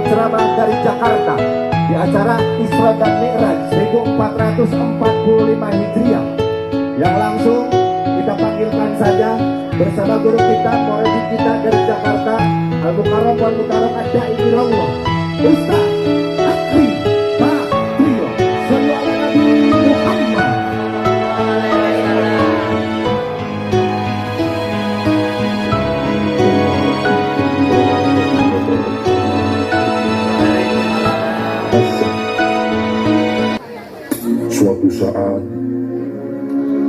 ceramah dari Jakarta di acara Isra dan Mi'raj 1445 Hijriah, yang langsung kita panggilkan saja bersama guru kita, murid kita dari Jakarta, Al-Mukarram wal Mukarram Ad-Da'i ilallah, Ustaz Akri Patrio. Shallu ala Nabi Muhammad. Suatu saat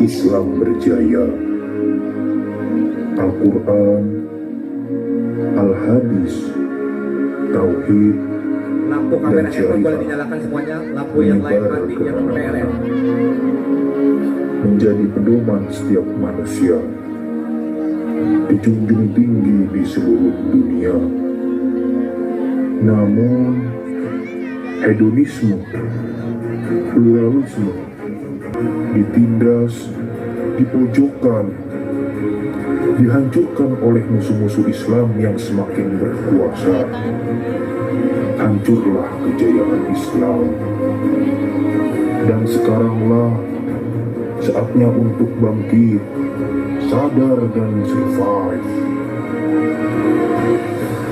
Islam berjaya, Al-Quran, Al-Hadis, Tauhid, Lampu kamera handphone boleh dinyalakan semuanya, lampu yang lain mati, yang PLN. menjadi pedoman setiap manusia, dijunjung tinggi di seluruh dunia. Namun, hedonisme, pluralisme ditindas, dipojokkan, dihancurkan oleh musuh-musuh Islam yang semakin berkuasa. Hancurlah kejayaan Islam, dan sekaranglah saatnya untuk bangkit, sadar dan survive.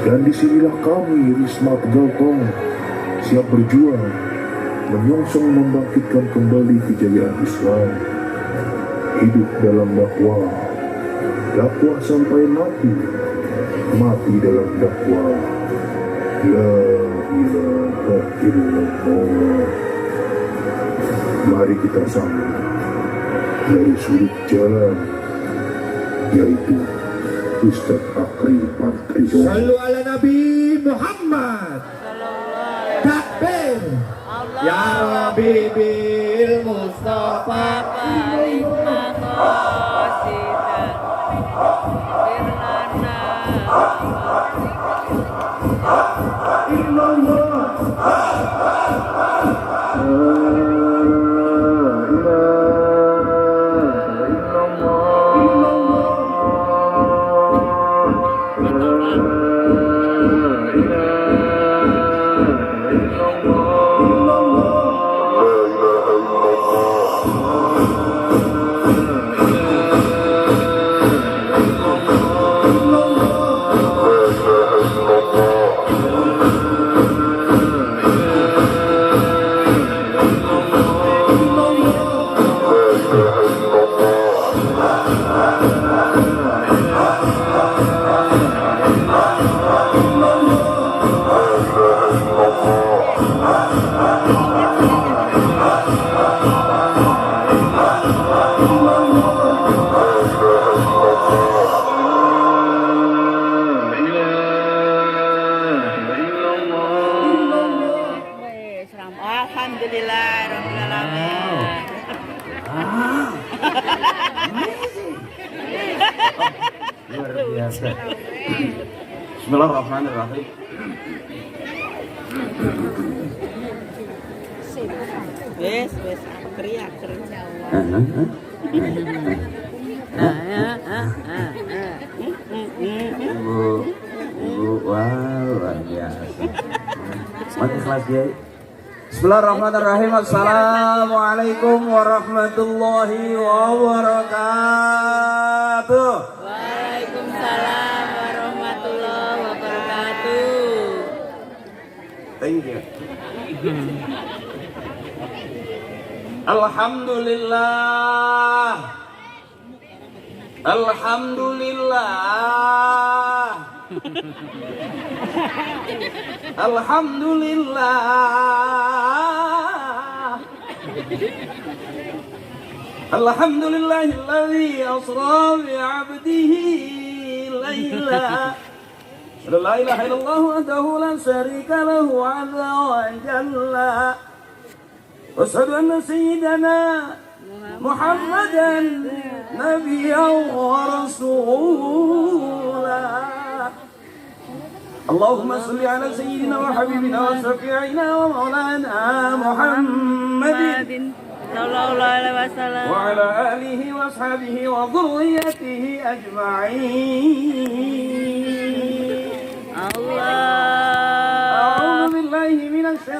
Dan disinilah kami, Risma Tegalkong, siap berjuang, menyongsong membangkitkan kembali kejayaan Islam. Hidup dalam dakwah, dakwah sampai mati, mati dalam dakwah. La ilaha illallah. Mari kita sambut dari sudut jalan, yaitu Ustaz Akri Patrio. Shallu ala Nabi Muhammad. Takbir. Ya Rabbi bil Mustafa Kalimah qasidah Luar biasa. Bismillahirrahmanirrahim. Wes teriak Ibu, wow, luar biasa. Mati kelas ya. Bismillahirrahmanirrahim. Assalamualaikum warahmatullahi wabarakatuh. Waalaikumsalam warahmatullahi wabarakatuh. Thank you. Alhamdulillah. Alhamdulillah. Alhamdulillah. Alhamdulillahilladzi asra bi 'abdihi laila. La ilaha illallah wahdahu la syarika lahu 'azza wa jalla. Wa asyhadu anna sayyidana Muhammadan nabiyyan wa rasulah. Allahumma salli ala sayyidina wa habibina wa syafi'ina wa maulana Muhammadin sallallahu alaihi wasallam wa ala alihi wa ashabihi wa dhurriyyatihi ajma'in. Allah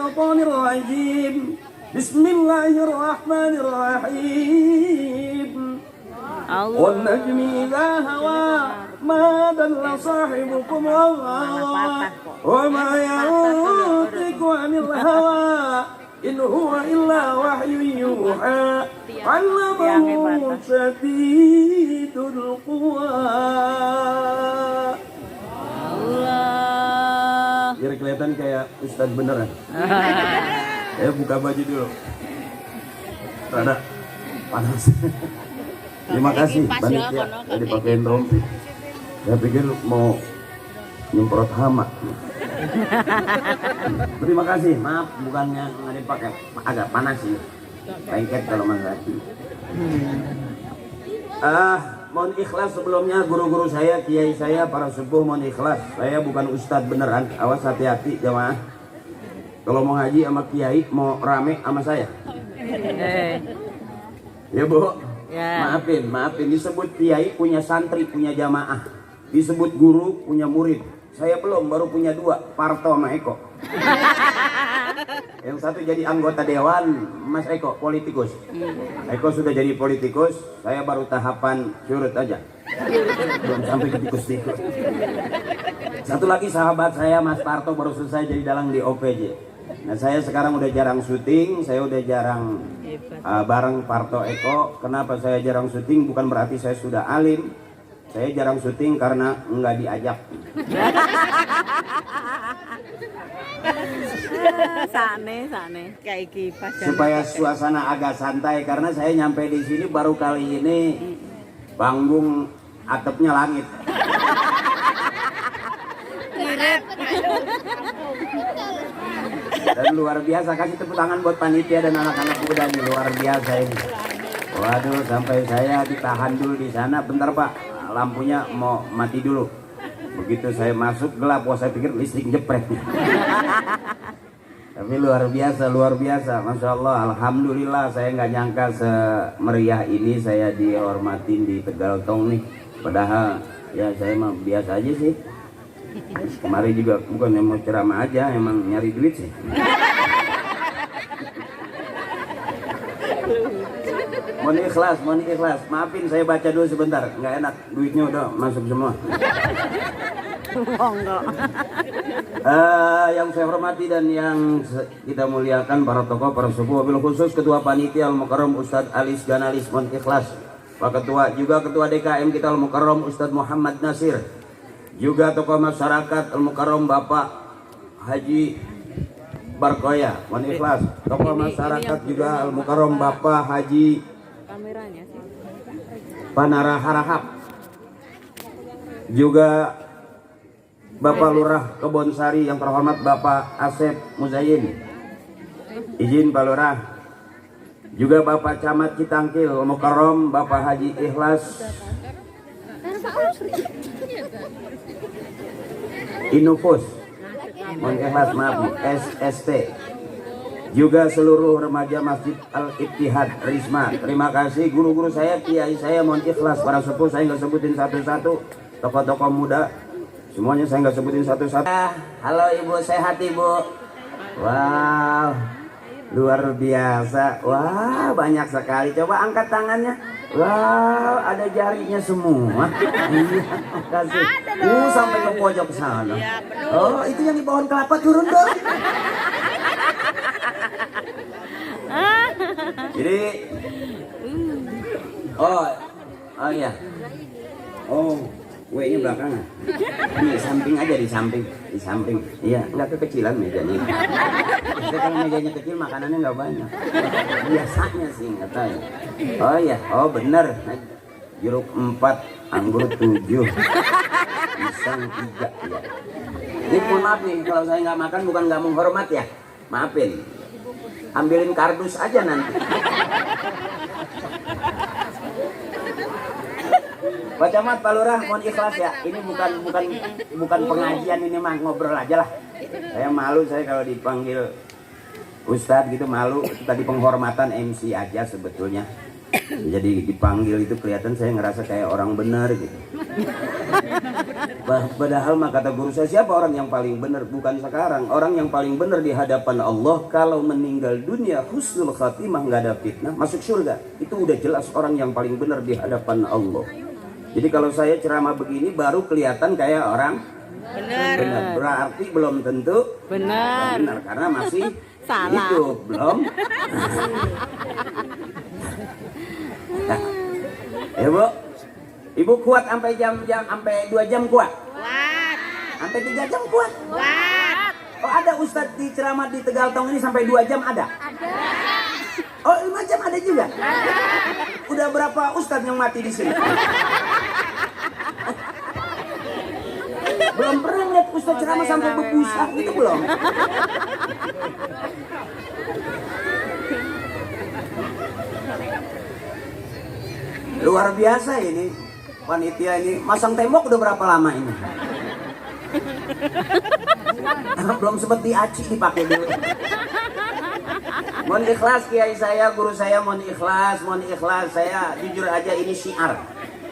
syaitanir rajim. Bismillahirrahmanirrahim. Wan najmi idza hawa ma dalla sahibukum wa ma yantiqu 'anil hawa in huwa illa wahyun yuha 'allamahu shadidul quwa. Allah. Biar kelihatan kayak ustadz beneran. Buka baju dulu. Rada panas. Terima kasih panitia tadi pakein rompi. Saya pikir mau nyemprot hama. Terima kasih. Maaf bukannya nggak dipakai, agak panas sih. Lengket kalau Mas Hati. Mohon ikhlas sebelumnya guru-guru saya, kiai saya, para sepuh mohon ikhlas. Saya bukan ustadz beneran. Awas hati-hati jamaah. Kalau mau ngaji sama kiai mau rame sama saya. Ya Bu. Ya. Maafin. Disebut kiai punya santri, punya jamaah. Disebut guru punya murid. Saya belum, baru punya 2, Parto sama Eko. Yang satu jadi anggota dewan, Mas Eko politikus. Eko sudah jadi politikus, saya baru tahapan curut aja. Belum sampai ke tikus-tikus. Satu lagi sahabat saya Mas Parto baru selesai jadi dalang di OPJ. Nah saya sekarang udah jarang syuting, saya udah jarang bareng Parto Eko. Kenapa saya jarang syuting? Bukan berarti saya sudah alim. Saya jarang syuting karena nggak diajak. Sane kayak kipas. Supaya suasana agak santai karena saya nyampe di sini baru kali ini panggung atapnya langit. Dan luar biasa, kasih tepuk tangan buat panitia dan anak-anak muda nih, luar biasa ini. Waduh, sampai saya ditahan dulu di sana. Bentar Pak, lampunya mau mati dulu. Begitu saya masuk gelap, wah saya pikir listrik jepret. Tapi luar biasa, Masya Allah, Alhamdulillah. Saya nggak nyangka semeriah ini saya dihormatin di Tegal Tong nih. Padahal ya saya mah biasa aja sih. Kemarin juga bukan yang mau ceramah aja, emang nyari duit sih. Mohon ikhlas. Maafin saya baca dulu sebentar, nggak enak, duitnya udah masuk semua. Yang saya hormati dan yang kita muliakan para tokoh, para sepuh, wabil khusus Ketua Panitia Al-Mukarram Ustadz Alis Ganalis, mohon ikhlas. Pak Ketua, juga Ketua DKM kita Al-Mukarram Ustadz Muhammad Nasir. Juga tokoh masyarakat Al-Mukarram Bapak Haji Barkoya, mohon ikhlas. Tokoh masyarakat juga Al-Mukarram Bapak Haji Panara Harahap. Juga Bapak Lurah Kebonsari yang terhormat Bapak Asep Muzayin. Izin Pak Lurah. Juga Bapak Camat Citangkil Al-Mukarram Bapak Haji Ikhlas Inufus, mohon ikhlas, maaf, SST. Juga seluruh remaja Masjid Al-Ittihad Risma. Terima kasih guru-guru saya, kiai saya, mohon ikhlas. Para sepuh saya nggak sebutin satu-satu. Tokoh-tokoh muda semuanya saya nggak sebutin satu-satu. Halo Ibu, sehat Ibu? Wow, luar biasa. Wah, banyak sekali. Coba angkat tangannya. Wow, ada jarinya semua. Iya, kasih. Sampai ke pojok sana. Oh, itu yang di pohon kelapa turun dong. Jadi, oh iya. Oh, W-nya belakangan. Di samping aja, di samping. Iya, nggak kekecilan mejanya. Maksudnya kalau mejanya kecil makanannya nggak banyak. Biasanya sih nggak tahu. Oh iya, oh bener. Jeruk 4, anggur 7, pisang 3. Ya. Ini mohon maaf nih, kalau saya nggak makan bukan nggak menghormat ya. Maafin. Ambilin kardus aja nanti. Pak Camat, Pak Lurah, mohon ikhlas ya. Ini bukan pengajian, ini mah ngobrol aja lah. Saya malu saya kalau dipanggil Ustadz gitu, malu. Itu tadi penghormatan MC aja sebetulnya. Jadi dipanggil itu kelihatan saya ngerasa kayak orang benar gitu. Padahal mah kata guru saya, siapa orang yang paling benar? Bukan sekarang. Orang yang paling benar di hadapan Allah kalau meninggal dunia husnul khatimah, nggak ada fitnah, masuk surga. Itu udah jelas orang yang paling benar di hadapan Allah. Jadi kalau saya ceramah begini baru kelihatan kayak orang benar. Berarti belum tentu benar karena masih salah. Hidup belum. Nah, Ibu kuat sampai sampai 2 jam kuat? Kuat. Sampai 3 jam kuat? Kuat. Oh, ada ustadz di ceramah di Tegaltong ini sampai 2 jam ada? Ada. Oh, 5 jam ada juga? Ada. Udah berapa ustadz yang mati di sini? Belum pernah lihat ustadz ceramah sampai berbusa gitu belum? Luar biasa ini panitia ini. Masang tembok udah berapa lama ini? Belum sempat diaci dipakai dulu. Mohon ikhlas kiai saya, guru saya, mohon ikhlas. Saya jujur aja ini syiar.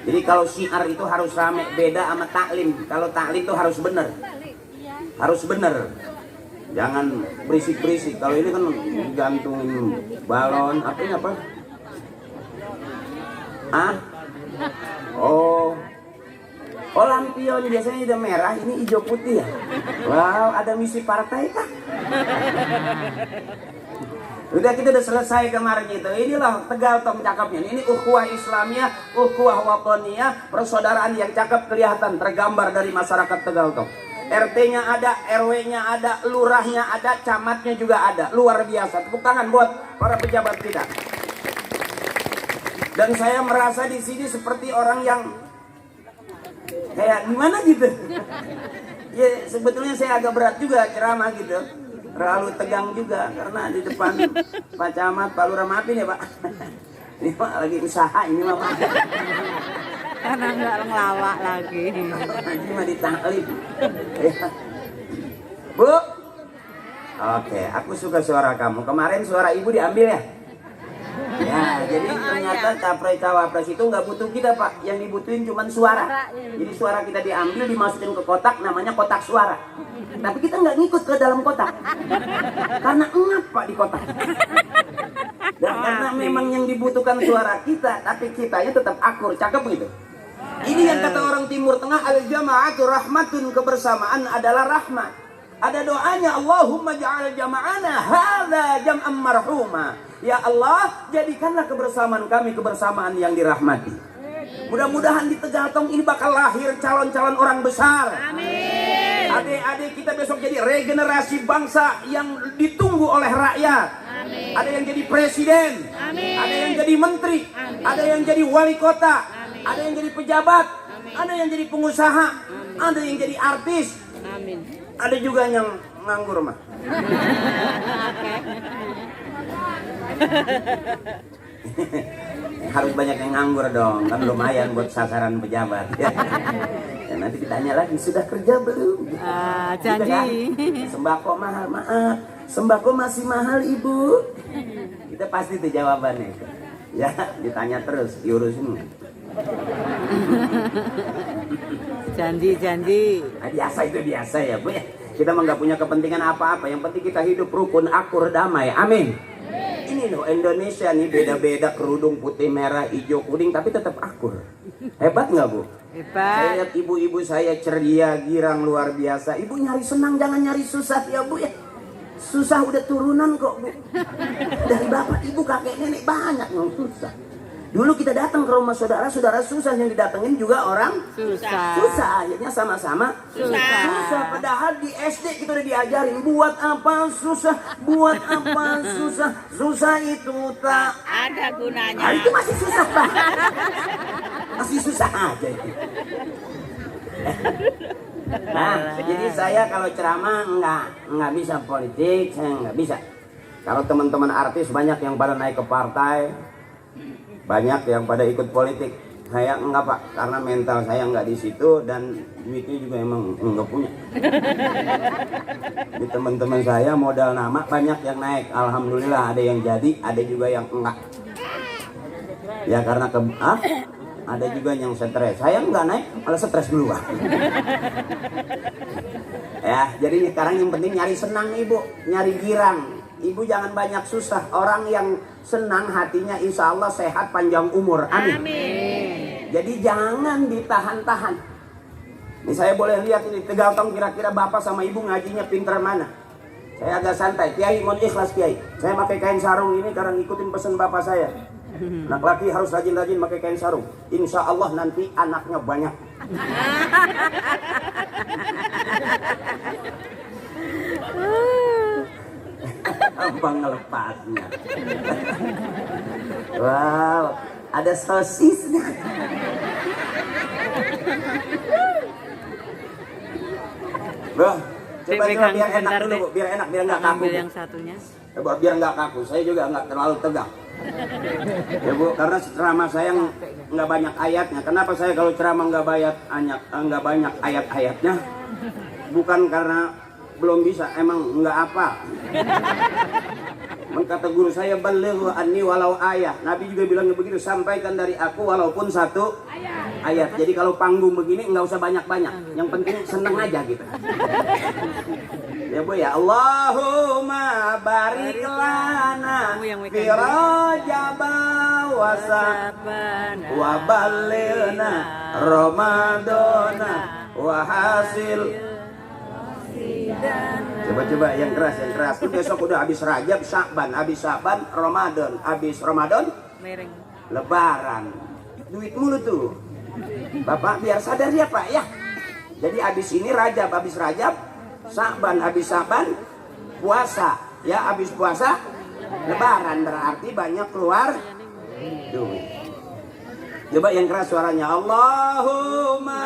Jadi kalau syiar itu harus rame, beda sama taklim. Kalau taklim itu harus bener. Harus bener. Jangan berisik-berisik. Kalau ini kan gantungin balon, apa? Oh, lampion biasanya udah merah, ini hijau putih ya. Wow, ada misi partai kah? Udah kita udah selesai kemarin itu. Inilah Tegaltong cakepnya. Ini ukhuwah Islamiyah, ukhuwah watoniyah, persaudaraan yang cakep kelihatan tergambar dari masyarakat Tegaltong. RT-nya ada, RW-nya ada, lurahnya ada, camatnya juga ada. Luar biasa. Tepuk tangan buat para pejabat kita. Dan saya merasa di sini seperti orang yang kayak gimana gitu. Ya sebetulnya saya agak berat juga ceramah gitu. Terlalu tegang juga karena di depan Pak Camat, Pak Lurah, maafin ya Pak. Ini Pak lagi usaha ini Pak. Karena nggak ngelawak lagi. Ini mah ditaklip. Bu. Oke, aku suka suara kamu. Kemarin suara ibu diambil ya? Ya, jadi ternyata capres-cawapres itu nggak butuh kita Pak. Yang dibutuhin cuma suara. Jadi suara kita diambil, dimasukin ke kotak, namanya kotak suara. Tapi kita nggak ngikut ke dalam kotak. Karena ngap Pak di kotak. Dan karena memang yang dibutuhkan suara kita, tapi kitanya tetap akur, cakep gitu. Ini yang kata orang Timur Tengah, al-jama'atu rahmatun, kebersamaan adalah rahmat. Ada doanya, Allahumma ja'al jama'ana hadza jam'an marhuma. Ya Allah, jadikanlah kebersamaan kami kebersamaan yang dirahmati. Mudah-mudahan di Tegaltong ini bakal lahir calon-calon orang besar. Amin. Adik-adik kita besok jadi regenerasi bangsa yang ditunggu oleh rakyat. Amin. Ada yang jadi presiden. Amin. Ada yang jadi menteri. Amin. Ada yang jadi wali kota. Amin. Ada yang jadi pejabat. Amin. Ada yang jadi pengusaha. Amin. Ada yang jadi artis. Amin. Ada juga yang nganggur mah. Harus banyak yang nganggur dong, kan lumayan buat sasaran pejabat. Dan nanti ditanya lagi, sudah kerja belum? Janji. Kan? Sembako mahal, maaf. Sembako masih mahal ibu. Kita pasti tuh jawabannya. Ya, ditanya terus, diurusin. Janji. Nah, biasa itu biasa ya Bu ya. Kita mah nggak punya kepentingan apa-apa. Yang penting kita hidup rukun, akur, damai. Amin. Ini loh Indonesia nih beda-beda, kerudung putih, merah, hijau, kuning, tapi tetap akur. Hebat nggak Bu? Hebat. Saya lihat ibu-ibu saya ceria, girang, luar biasa. Ibu nyari senang, jangan nyari susah ya Bu ya. Susah udah turunan kok Bu. Dari bapak, ibu, kakek, nenek banyak yang susah. Dulu kita datang ke rumah saudara susah, yang didatengin juga orang susah. Akhirnya sama-sama susah. Padahal di SD kita udah diajarin buat apa susah, susah itu tak Ada gunanya. Nah, itu masih susah Pak. Masih susah aja itu. Nah, jadi saya kalau ceramah nggak bisa politik, saya nggak bisa. Kalau teman-teman artis banyak yang pada naik ke partai, banyak yang pada ikut politik. Saya enggak Pak, karena mental saya enggak di situ dan duitnya juga emang enggak punya. Di teman-teman saya modal nama banyak yang naik, alhamdulillah ada yang jadi, ada juga yang enggak. Ya karena ada juga yang stres. Saya nggak naik, malah stres duluan. Ya, jadi sekarang yang penting nyari senang ibu, nyari girang. Ibu jangan banyak susah. Orang yang senang hatinya insya Allah sehat panjang umur. Amin. Jadi jangan ditahan-tahan. Ini saya boleh lihat ini Tegal Tong, kira-kira bapak sama ibu ngajinya pinter mana? Saya agak santai. Kiai mohon ikhlas Kiai. Saya pakai kain sarung ini karena ngikutin pesan bapak saya. Anak laki harus rajin-rajin pakai kain sarung. Insya Allah nanti anaknya banyak. Gampang ngelepasnya. Wow, ada sosisnya. Bro, coba biar enak dulu, Bu. Biar enak, biar nggak kaku. Ambil yang satunya. Coba biar nggak kaku. Saya juga nggak terlalu tegang. Ya Bu, karena ceramah saya nggak banyak ayatnya. Kenapa saya kalau ceramah nggak banyak ayat-ayatnya? Bukan karena belum bisa, emang nggak apa. Kata guru saya, balighu anni walau ayat. Nabi juga bilangnya begitu, sampaikan dari aku walaupun satu ayat. Jadi kalau panggung begini nggak usah banyak-banyak. Yang penting seneng aja gitu. Ya Bu ya, Allahumma barik lana fi Rajab wa balighna Ramadana wa hasil. Coba yang keras. Besok udah habis Rajab, Sya'ban, Ramadan, habis Ramadan, Lebaran. Duit mulu tuh. Bapak biar sadar ya Pak ya. Jadi habis ini Rajab, Sya'ban, puasa. Ya habis puasa, Lebaran, berarti banyak keluar duit. Coba yang keras suaranya. Allahumma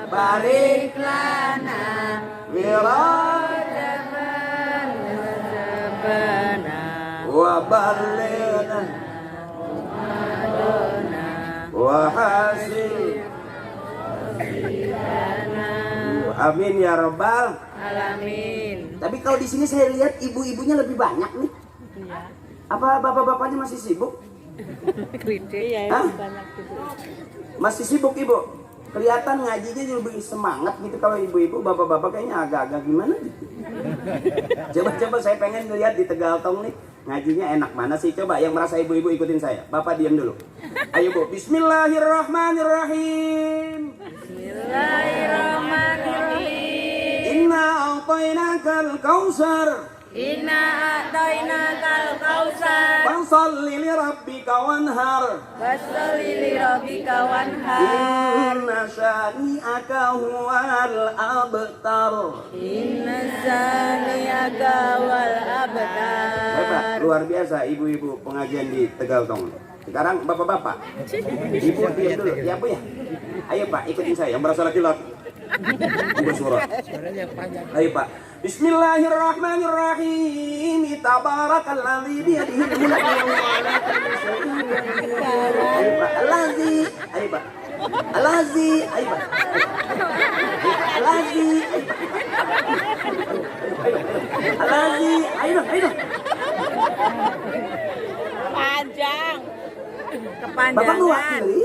barik lana wa balighna wa hasil. Amin ya rabbal alamin. Tapi kalau di sini saya lihat ibu-ibunya lebih banyak nih. Apa bapak-bapaknya masih sibuk? Masih sibuk ibu? Kelihatan ngajinya lebih semangat gitu. Kalau ibu-ibu, bapak-bapak kayaknya agak-agak gimana gitu. Coba saya pengen lihat di Tegal Tong nih ngajinya enak mana sih. Coba yang merasa ibu-ibu ikutin saya. Bapak diam dulu. Ayo Bu, bismillahirrahmanirrahim. Inna a'tainakal kautsar. Fasalli li rabbika wanhar. Inna syani'aka huwal abtar. Hebat, luar biasa ibu-ibu pengajian di Tegal Tong. Sekarang bapak-bapak, ibu diam dulu ya Bu ya. Ayo Pak, ikutin saya yang merasa laki-laki. Ibu surat. Ayo Pak. Bismillahirrahmanirrahim. Tabarakalladzi biyadihil mulk wa huwa ala kulli syai'in qadir. Ayo Pak. Ayo Pak. Ayo Pak. Ayo. Panjang. Bapak Kepanjangan. mewakili.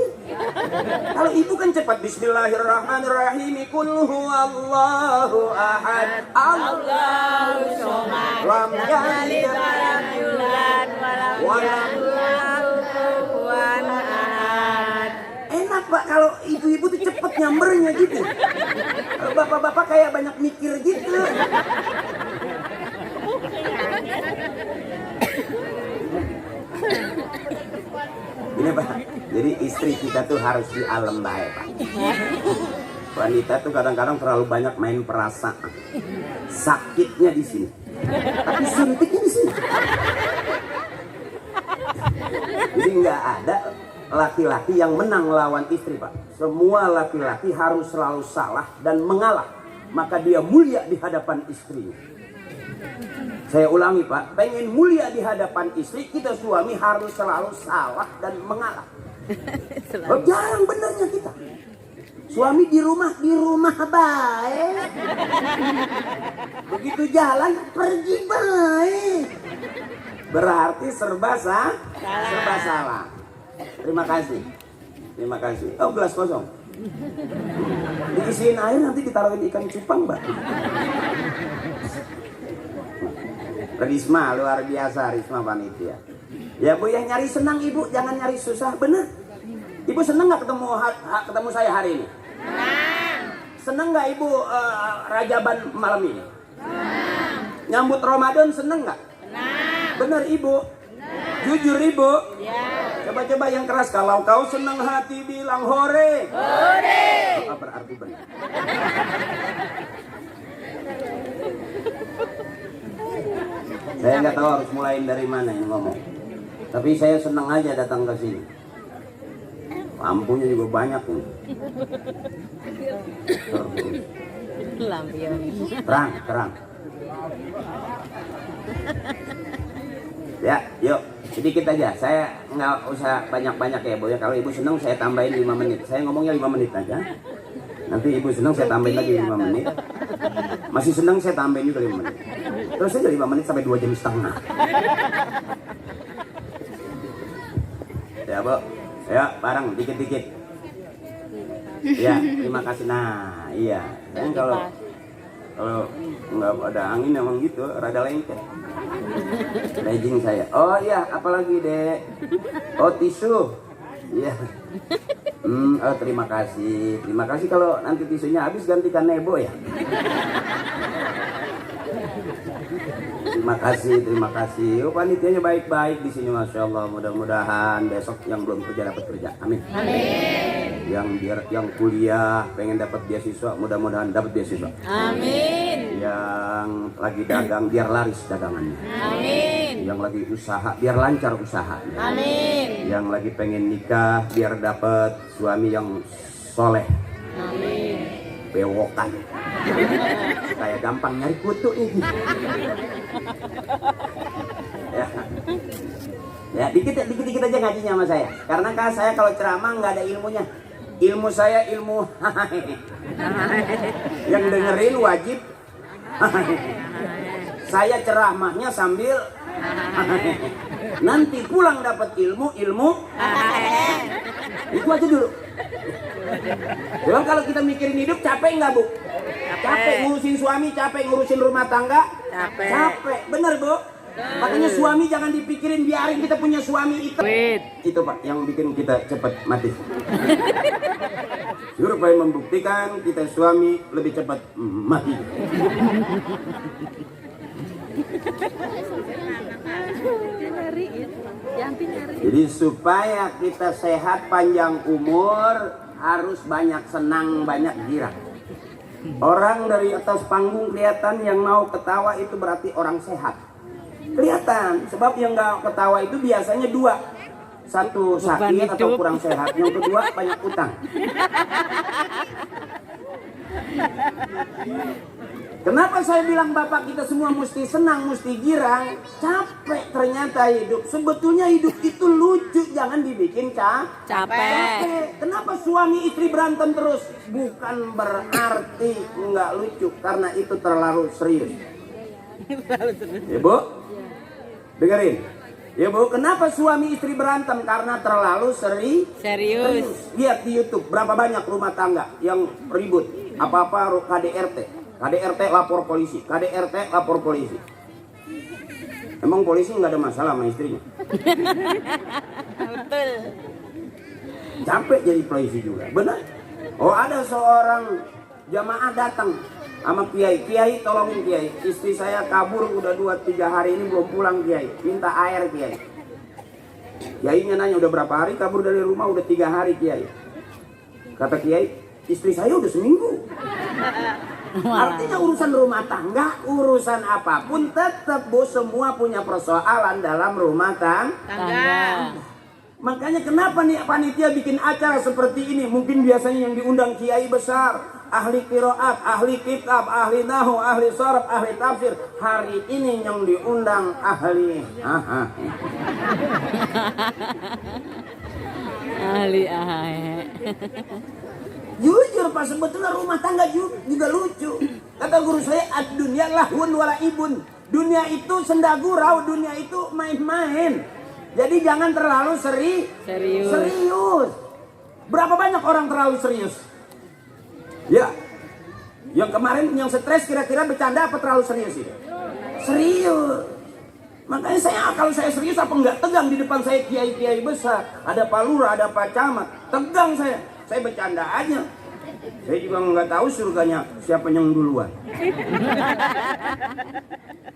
Kalau ibu kan cepat. Bismillahirrahmanirrahim. Qul huwallahu ahad. Allahu somad. Lam yalid walam yulad walam yakul ahad. Enak Pak kalau ibu-ibu tuh cepet nyambernya gitu. Kalau bapak-bapak kayak banyak mikir gitu. Ini Pak, jadi istri kita tuh harus di alam baik Pak. Wanita tuh kadang-kadang terlalu banyak main perasaan. Sakitnya di sini, tapi suntiknya di sini. Jadi nggak ada laki-laki yang menang lawan istri Pak. Semua laki-laki harus selalu salah dan mengalah. Maka dia mulia di hadapan istrinya. Saya ulangi Pak, pengen mulia di hadapan istri, kita suami harus selalu salah dan mengalah. Jarang benernya kita. Suami di rumah baik. Begitu jalan pergi baik. Berarti serba salah. Terima kasih. Terima kasih. Oh, gelas kosong. Diisiin air nanti ditaruhin ikan cupang, Mbak. Risma luar biasa, Risma panitia. Ya Bu, yang nyari senang Ibu, jangan nyari susah, bener. Ibu seneng nggak ketemu saya hari ini? Seneng nggak Ibu Rajaban malam ini? Nyambut Ramadan seneng nggak? Bener Ibu? Jujur Ibu? Coba-coba yang keras, kalau kau senang hati bilang hore. Hore. Apa berarti benar? Saya nggak tahu harus mulain dari mana yang ngomong. Tapi saya senang aja datang ke sini. Lampunya juga banyak nih. Lampion. Terang, terang. Ya, yuk. Sedikit aja. Saya nggak usah banyak-banyak ya, Bu. Ya, kalau Ibu senang saya tambahin 5 menit. Saya ngomongnya 5 menit aja. Nanti Ibu senang saya tambahin lagi 5 menit. Masih senang saya tambahin juga 5 menit. Terus aja 5 menit sampai 2 jam setengah. Ya, Bu. Ya, bareng dikit-dikit. Ya, terima kasih. Nah, iya. Kan kalau nggak ada angin emang gitu, rada lengket. Rejing saya. Oh iya, apalagi Dek? Oh tisu. Iya. Oh terima kasih. Terima kasih kalau nanti tisunya habis gantikan Nebo ya. Terima kasih, terima kasih. Oh panitianya baik-baik di sini, masya Allah. Mudah-mudahan besok yang belum kerja dapat kerja. Amin. Amin. Yang kuliah pengen dapat beasiswa, mudah-mudahan dapat beasiswa. Amin. Yang lagi dagang biar laris dagangannya. Amin. Yang lagi usaha biar lancar usahanya. Amin. Yang lagi pengen nikah biar dapat suami yang soleh. Amin. Bewokan. Kayak gampang nyari kutu ini. Ya, dikit aja ngajinya sama saya. Karena kan saya kalau ceramah nggak ada ilmunya. Ilmu saya ilmu yang dengerin wajib. Saya ceramahnya sambil nanti pulang dapat ilmu. Itu aja dulu. Coba kalau kita mikirin hidup capek nggak Bu? Capek ngurusin suami, capek ngurusin rumah tangga. Capek. Bener Bu? Makanya suami jangan dipikirin, biarin kita punya suami itu. Itu Pak yang bikin kita cepat mati. Supaya membuktikan kita suami lebih cepat mati. Jadi supaya kita sehat panjang umur harus banyak senang, banyak girang. Orang dari atas panggung kelihatan, yang mau ketawa itu berarti orang sehat. Kelihatan, sebab yang nggak ketawa itu biasanya 2. Satu sakit atau kurang sehat, yang kedua banyak utang. Kenapa saya bilang Bapak kita semua mesti senang, mesti girang? Capek ternyata hidup. Sebetulnya hidup itu lucu, jangan dibikin capek. Kenapa suami istri berantem terus? Bukan berarti nggak lucu, karena itu terlalu serius. Ya Bu? Dengerin. Ya Bu, kenapa suami istri berantem? Karena terlalu serius. Lihat di YouTube berapa banyak rumah tangga yang ribut. Apa-apa KDRT. KDRT lapor polisi. KDRT lapor polisi. Emang polisi nggak ada masalah sama istrinya? Betul. Capek jadi polisi juga. Benar? Oh ada seorang jamaah datang sama Kiai, tolongin Kiai, istri saya kabur udah 2-3 hari ini belum pulang Kiai, minta air Kiai. Kiainya nanya udah berapa hari kabur dari rumah, udah 3 hari Kiai. Kata Kiai, istri saya udah seminggu. Artinya urusan rumah tangga, urusan apapun tetap Bu semua punya persoalan dalam rumah tangga. Makanya kenapa nih panitia bikin acara seperti ini? Mungkin biasanya yang diundang kiai besar, ahli qiraat, ahli kitab, ahli nahwu, ahli sharaf, ahli tafsir. Hari ini yang diundang ahli Jujur Pak, sebetulnya rumah tangga juga lucu. Kata guru saya, ad-dunya lahun wala ibun. Dunia itu senda gurau, dunia itu main-main. Jadi jangan terlalu Serius. serius. Berapa banyak orang terlalu serius? Ya. Yang kemarin yang stres kira-kira bercanda apa terlalu serius ini? Serius. Makanya kalau saya serius apa enggak tegang di depan saya kiai-kiai besar, ada Pak Lurah, ada Pak Camat, tegang saya. Saya bercanda aja. Saya juga nggak tahu surganya siapa yang duluan.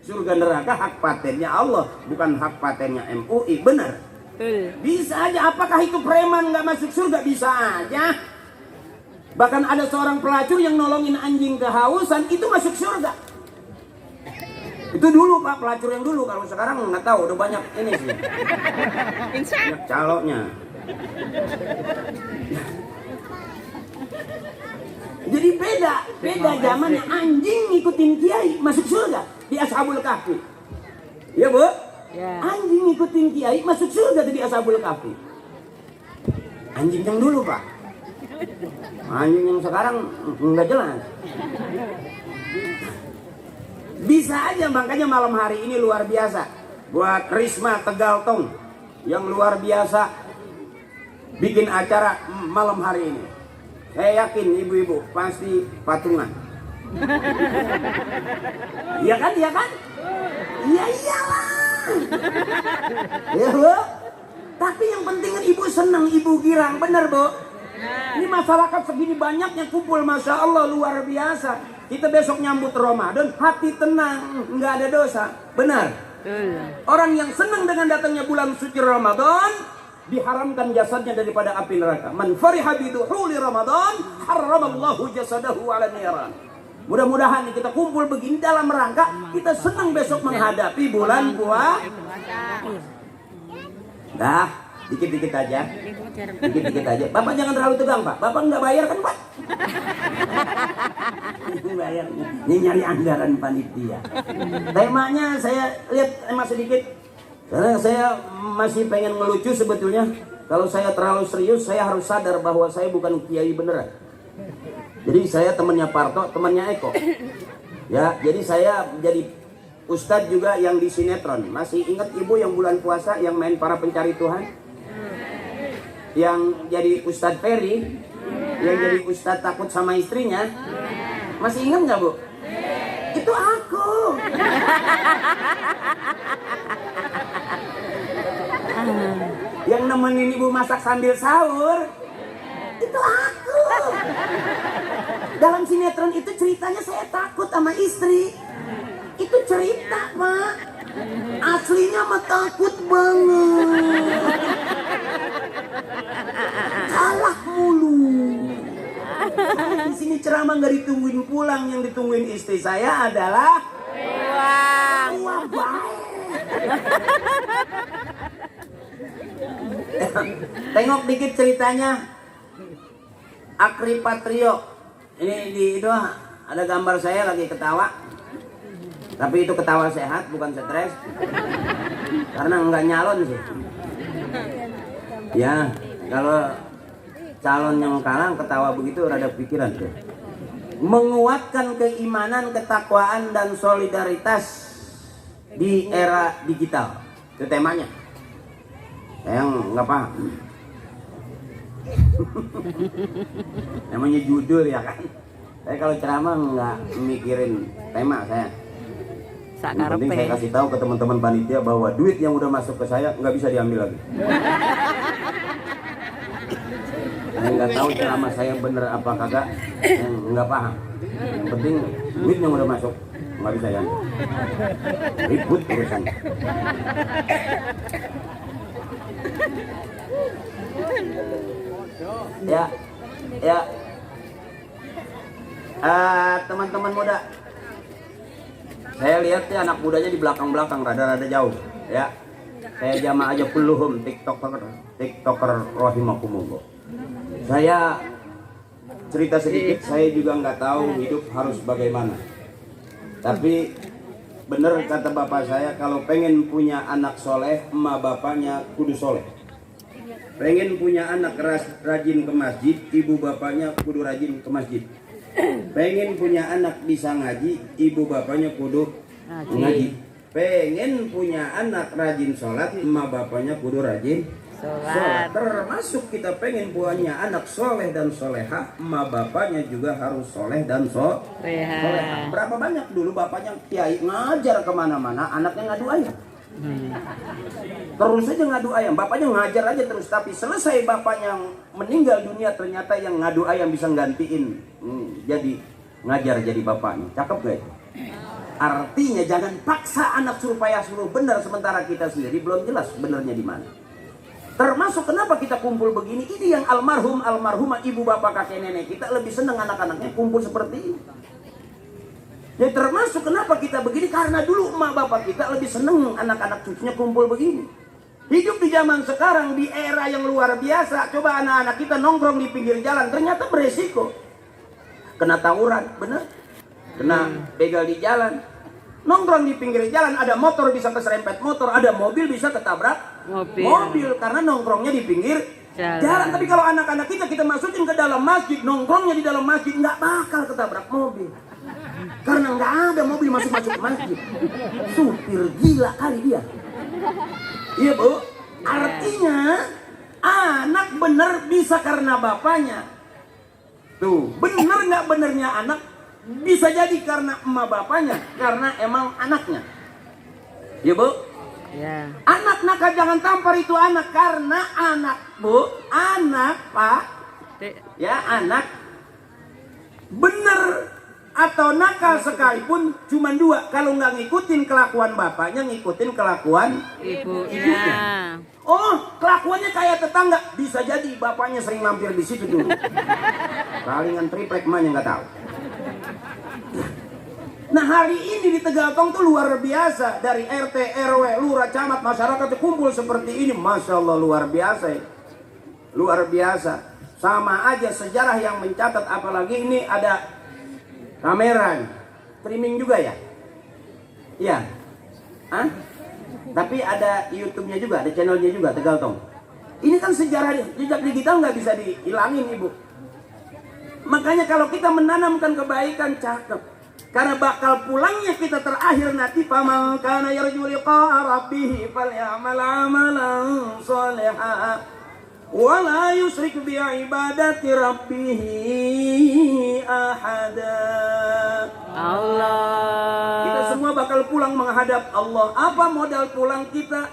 Surga neraka hak patennya Allah, bukan hak patennya MUI, benar? Bisa aja. Apakah itu preman nggak masuk surga? Bisa aja. Bahkan ada seorang pelacur yang nolongin anjing kehausan, itu masuk surga. Itu dulu Pak, pelacur yang dulu. Kalau sekarang nggak tahu, udah banyak ini sih. Banyak caloknya. Jadi beda zamannya. Anjing ngikutin kiai masuk surga di Ashabul Kahfi. Iya Bu? Ya. Anjing ngikutin kiai masuk surga di Ashabul Kahfi. Anjing yang dulu Pak. Anjing yang sekarang nggak jelas. Bisa aja, makanya malam hari ini luar biasa buat Risma Tegal Tong yang luar biasa bikin acara malam hari ini. Saya yakin ibu-ibu pasti patungan. Iya kan? Iya kan? Iya iyalah. Ya Bu. Tapi yang penting kan ibu senang, ibu girang, bener Bu. Ini masyarakat segini banyaknya kumpul, masya Allah luar biasa. Kita besok nyambut Ramadan, hati tenang, nggak ada dosa, benar. Orang yang senang dengan datangnya bulan suci Ramadan diharamkan jasadnya daripada api neraka. Man fariha biduhuli Ramadan, haramallahu jasadahu ala niran. Mudah-mudahan kita kumpul begini dalam rangka kita senang besok menghadapi bulan puasa. Dah, dikit-dikit aja. Dikit-dikit aja. Bapak jangan terlalu tegang, Pak. Bapak nggak bayar kan, Pak? Bayar. Ini nyari anggaran panitia. Temanya saya lihat sedikit. Karena saya masih pengen ngelucu sebetulnya. Kalau saya terlalu serius, saya harus sadar bahwa saya bukan kiai beneran. Jadi saya temannya Parto, temannya Eko. Ya, jadi saya jadi ustadz juga yang di sinetron. Masih ingat ibu yang bulan puasa yang main Para Pencari Tuhan? Yang jadi Ustadz Ferry, yang jadi Ustadz takut sama istrinya. Masih ingat nggak Bu? Itu aku. Yang nemenin ibu masak sambil sahur. Itu aku. Dalam sinetron itu ceritanya saya takut sama istri. Itu cerita Pak. Aslinya mah takut banget. Kalah mulu. Di sini ceramah nggak ditungguin pulang, yang ditungguin istri saya adalah uang baik. Tengok dikit ceritanya Akri Patrio. Ini di itu ada gambar saya lagi ketawa. Tapi itu ketawa sehat, bukan stres. Karena nggak nyalon sih. Ya, kalau calon yang kalah ketawa begitu rada pikiran tuh. Menguatkan keimanan, ketakwaan dan solidaritas di era digital. Itu temanya. Saya nggak paham. Namanya judul ya kan. Saya kalau ceramah nggak mikirin tema saya. Yang penting saya kasih tahu ke teman-teman panitia bahwa duit yang udah masuk ke saya nggak bisa diambil lagi. Saya nggak tahu ceramah saya bener apa kagak, yang nggak paham. Yang penting duit yang udah masuk nggak bisa diambil. Ribut urusannya. Ya. Teman-teman muda. Saya lihat ya anak mudanya di belakang-belakang rada-rada jauh, ya. Saya jamaah aja kulluhum TikToker rahimakumullah. Saya cerita sedikit, saya juga nggak tahu hidup harus bagaimana. Tapi bener kata bapak saya, kalau pengen punya anak soleh, emak bapaknya kudu soleh. Pengen punya anak rajin ke masjid, ibu bapaknya kudu rajin ke masjid. Pengen punya anak bisa ngaji, ibu bapaknya kudu ngaji. pengen punya anak rajin sholat, emak bapaknya kudu rajin sholat. Termasuk kita pengen punya anak soleh dan soleha, emak bapaknya juga harus soleh dan soleha. Berapa banyak dulu bapaknya kiai ngajar kemana-mana, anaknya ngadu ayam. Terus aja ngadu ayam, bapaknya ngajar aja terus, tapi selesai bapaknya meninggal dunia ternyata yang ngadu ayam bisa gantiin jadi ngajar jadi bapaknya. Cakep gak itu? Artinya jangan paksa anak supaya suruh benar sementara kita sendiri belum jelas benernya di mana. Termasuk kenapa kita kumpul begini, ini yang almarhumah ibu bapak kakek nenek kita lebih senang anak-anaknya kumpul seperti ini. Ya termasuk kenapa kita begini, karena dulu emak bapak kita lebih senang anak-anak cucunya kumpul begini. Hidup di zaman sekarang di era yang luar biasa, coba anak-anak kita nongkrong di pinggir jalan ternyata beresiko. Kena tawuran, bener? Kena begal di jalan. Nongkrong di pinggir jalan, ada motor bisa keserempet motor, ada mobil bisa ketabrak mobil karena nongkrongnya di pinggir jalan. Tapi kalau anak-anak kita masukin ke dalam masjid, nongkrongnya di dalam masjid, nggak bakal ketabrak mobil. Karena nggak ada mobil masuk ke masjid. Supir gila kali dia. Iya bu, artinya anak bener bisa karena bapaknya. Tuh, bener nggak benernya anak bisa jadi karena emak bapaknya, karena emang anaknya. Iya bu? Ya. Anak nakal jangan tampar itu anak, karena anak bu, anak pak, ya anak bener atau nakal sekalipun cuma dua, kalau nggak ngikutin kelakuan bapaknya, ngikutin kelakuan ibunya. Oh, kelakuannya kayak tetangga, bisa jadi bapaknya sering mampir di situ dulu. Palingan triplek mana nggak tahu. Nah hari ini di Tegal-Tong tuh luar biasa, dari RT, RW, lurah, camat, masyarakat kumpul seperti ini, masya Allah luar biasa ya. Luar biasa. Sama aja sejarah yang mencatat, apalagi ini ada kamera, streaming juga ya? Iya. Hah? Tapi ada YouTube-nya juga, ada channelnya juga Tegal-Tong. Ini kan sejarah, jejak digital nggak bisa dihilangin ibu. Makanya kalau kita menanamkan kebaikan cakep. Karena bakal pulangnya kita terakhir nanti, faman kana yarju liqa'a rabbih falyamal 'amalan shalihan wa la yusyrik bi ibadati rabbih ahada. Allah. Kita semua bakal pulang menghadap Allah. Apa modal pulang kita?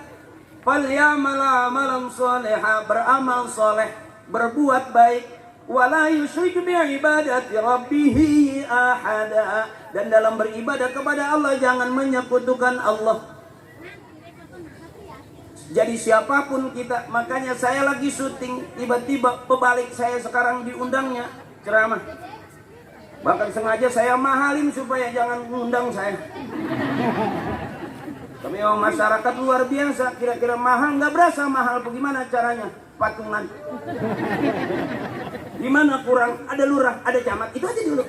Falyamal 'amalan shalihan, beramal saleh, berbuat baik. Wala yusyrik bi ibadati rabbih ahada, dan dalam beribadah kepada Allah jangan menyekutukan Allah. Jadi siapapun kita, makanya saya lagi syuting, tiba-tiba pebalik saya sekarang diundangnya ceramah. Bahkan sengaja saya mahalin supaya jangan mengundang saya. Tapi memang masyarakat luar biasa, kira-kira mahal, nggak berasa mahal, bagaimana caranya? Patungan. Gimana kurang? Ada lurah, ada camat, itu aja dulu.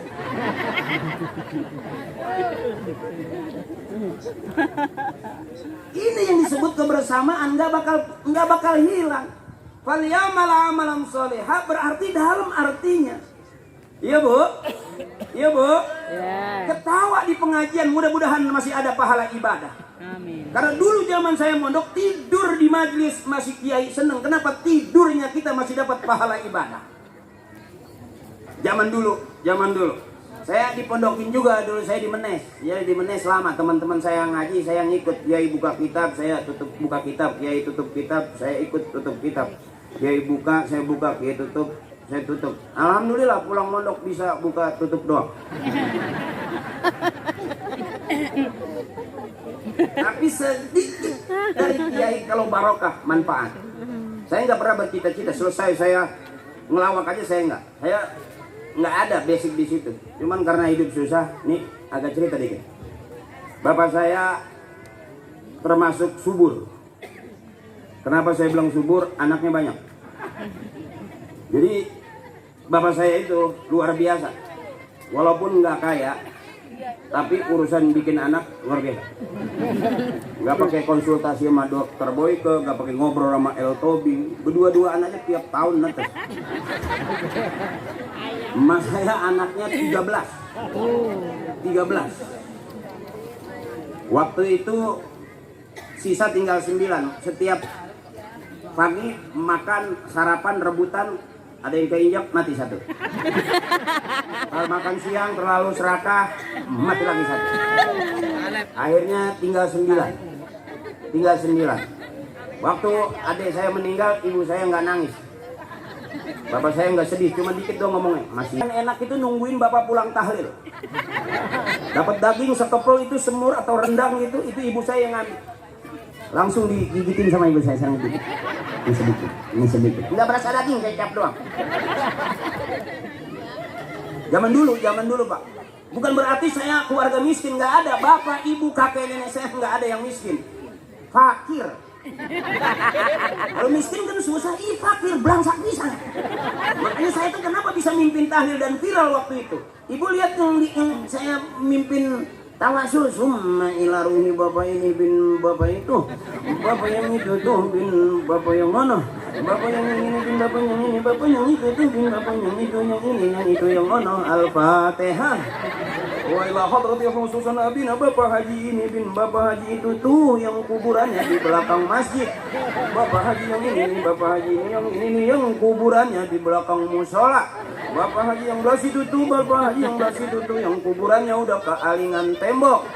Ini yang disebut kebersamaan, nggak bakal hilang. Falyamal 'amalan shalihan berarti dalam artinya. Iya bu, iya bu. Ketawa di pengajian, mudah-mudahan masih ada pahala ibadah. Amin. Karena dulu zaman saya mondok, tidur di majelis masih kiai seneng. Kenapa? Tidurnya kita masih dapat pahala ibadah. Zaman dulu. Saya dipondokin juga dulu, saya di Menes. Ya di Menes lama, teman-teman saya ngaji, saya ngikut. Kiai buka kitab, saya tutup buka kitab. Kiai tutup kitab, saya ikut tutup kitab. Kiai buka, saya buka. Kiai tutup, saya tutup. Alhamdulillah pulang mondok bisa buka tutup doang. Tapi sedikit dari kiai kalau barokah manfaat. Saya nggak pernah bercita-cita, selesai saya ngelawak aja saya nggak ada basic di situ. Cuman karena hidup susah, nih agak cerita dikit. Bapak saya termasuk subur. Kenapa saya bilang subur? Anaknya banyak. Jadi bapak saya itu luar biasa. Walaupun nggak kaya, tapi urusan bikin anak luar biasa. Nggak pakai konsultasi sama dokter Boyke, nggak pakai ngobrol sama El Tobing. Berdua-dua anaknya tiap tahun netes. Mas saya anaknya 13. Waktu itu sisa tinggal 9. Setiap pagi makan sarapan rebutan, ada yang keinjak mati 1. Kalau makan siang terlalu serakah, mati lagi 1. Akhirnya tinggal 9. Waktu adik saya meninggal, ibu saya nggak nangis, bapak saya nggak sedih, cuma dikit doang ngomongnya. Masih enak itu nungguin bapak pulang tahlil. Dapat daging sekepel itu, semur atau rendang itu ibu saya yang ngambil. Langsung digigitin sama ibu saya sekarang itu. Ini sedikit. Nggak berasa daging, kecap doang. Zaman dulu Pak. Bukan berarti saya keluarga miskin, nggak ada. Bapak, ibu, kakek, nenek saya nggak ada yang miskin. Fakir. Kalau miskin kan susah, fakir, belangsak bisa. Makanya saya tuh kenapa bisa mimpin tahlil dan viral waktu itu. Ibu lihat yang saya mimpin tawasul, summa ila ruhi bapak ini bin bapak itu, bapak yang itu tuh bin bapak yang mana, bapak yang ini bin bapak yang ini, bapak yang itu tuh bin bapak yang itu, yang ini yang itu yang mana. Al-Fatihah. Wa ila hadrati khususan abina bapak haji ini bin bapak haji itu tuh yang kuburannya di belakang masjid. Bapak haji yang ini, bapak haji ini yang kuburannya di belakang musola. Bapak haji yang belas itu tuh, bapak haji yang belas itu tuh yang kuburannya udah ke alingan tembok.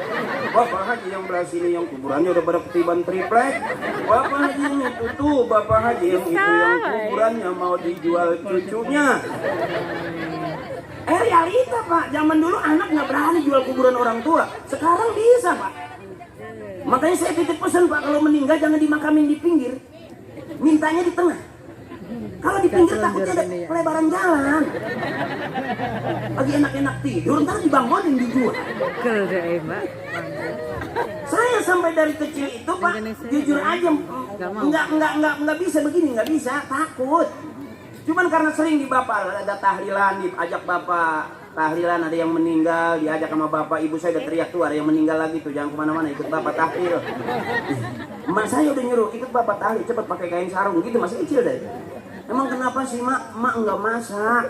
Bapak haji yang belas ini yang kuburannya udah pada ketiban triplek. Bapak haji yang itu tuh, bapak haji yang itu yang kuburannya mau dijual cucunya. Realita Pak, zaman dulu anak nggak berani jual kuburan orang tua. Sekarang bisa Pak. Makanya saya titip pesan Pak, kalau meninggal jangan dimakamin di pinggir, mintanya di tengah. Kalau di pinggir takutnya ada pelebaran jalan. Lagi enak-enak tidur, ntar dibangunin dijual. Saya sampai dari kecil itu Pak, jujur aja nggak bisa begini, nggak bisa, takut. Cuman karena sering di bapak ada tahlilan, diajak bapak tahlilan, ada yang meninggal, diajak sama bapak, ibu saya udah teriak tuh ada yang meninggal lagi tuh, jangan kemana-mana, ikut bapak tahlil. Emak saya udah nyuruh ikut bapak tahlil, cepet pakai kain sarung gitu, masih kecil deh. Emang kenapa sih mak? Mak nggak masak.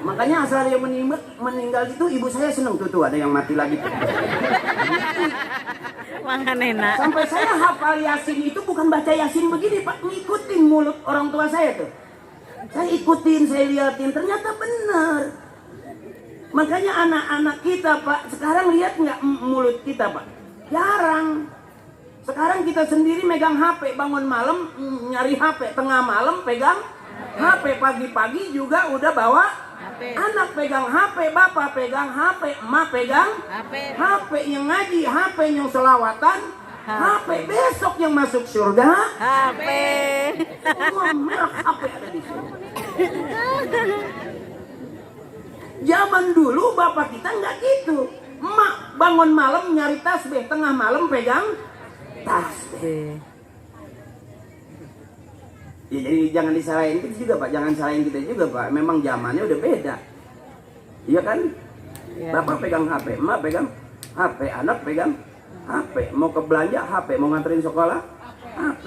Makanya asal yang meninggal itu ibu saya seneng tuh ada yang mati lagi. Makan enak. Sampai saya hafal Yasin itu bukan baca Yasin begini Pak, ngikutin mulut orang tua saya tuh. Saya ikutin, saya liatin, ternyata benar. Makanya anak-anak kita Pak, sekarang lihat nggak mulut kita Pak? Jarang. Sekarang kita sendiri megang HP, bangun malam nyari HP, tengah malam pegang HP, pagi-pagi juga udah bawa HP. Anak pegang HP, bapak pegang HP, emak pegang HP yang ngaji, HP yang selawatan, HP besok yang masuk surga, HP. Semua merek HP ada di sini. Zaman dulu bapak kita nggak gitu. Emak bangun malam nyari tasbih, tengah malam pegang tasbih. Ya, jadi jangan disalahin kita juga Pak, jangan salahin kita juga Pak. Memang zamannya udah beda, iya kan? Ya. Bapak pegang HP, emak pegang HP, anak pegang HP, mau ke belanja HP, mau nganterin sekolah HP.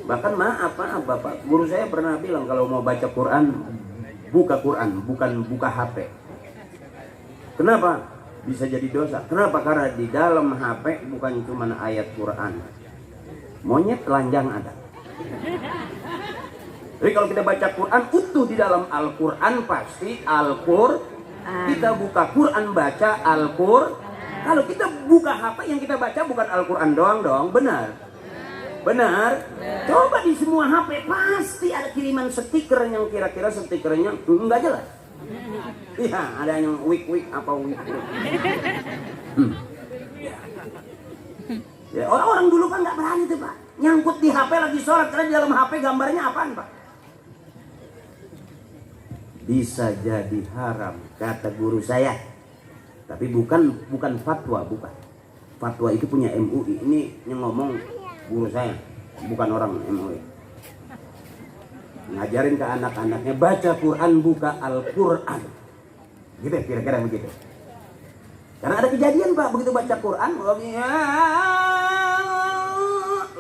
Bahkan maaf Bapak, guru saya pernah bilang kalau mau baca Quran, buka Quran, bukan buka HP. Kenapa? Bisa jadi dosa. Kenapa? Karena di dalam HP bukan cuma ayat Quran, monyet telanjang ada. Jadi kalau kita baca Quran utuh di dalam Al-Quran pasti Al-Qur'an. Kita buka Quran baca Al-Qur'an. Kalau kita buka HP yang kita baca bukan Al-Quran doang dong, benar? Benar? Coba di semua HP pasti ada kiriman stiker yang kira-kira stikernya enggak jelas. Iya, ada yang wik apa wik. Ya, orang dulu kan nggak berani tuh Pak, nyangkut di HP lagi sholat, karena di dalam HP gambarnya apaan Pak? Bisa jadi haram kata guru saya, tapi bukan fatwa, bukan. Fatwa itu punya MUI, ini yang ngomong guru saya, bukan orang MUI. Ngajarin ke anak-anaknya baca Quran, buka Al-Quran, gitu kira-kira begitu. Karena ada kejadian Pak, begitu baca Quran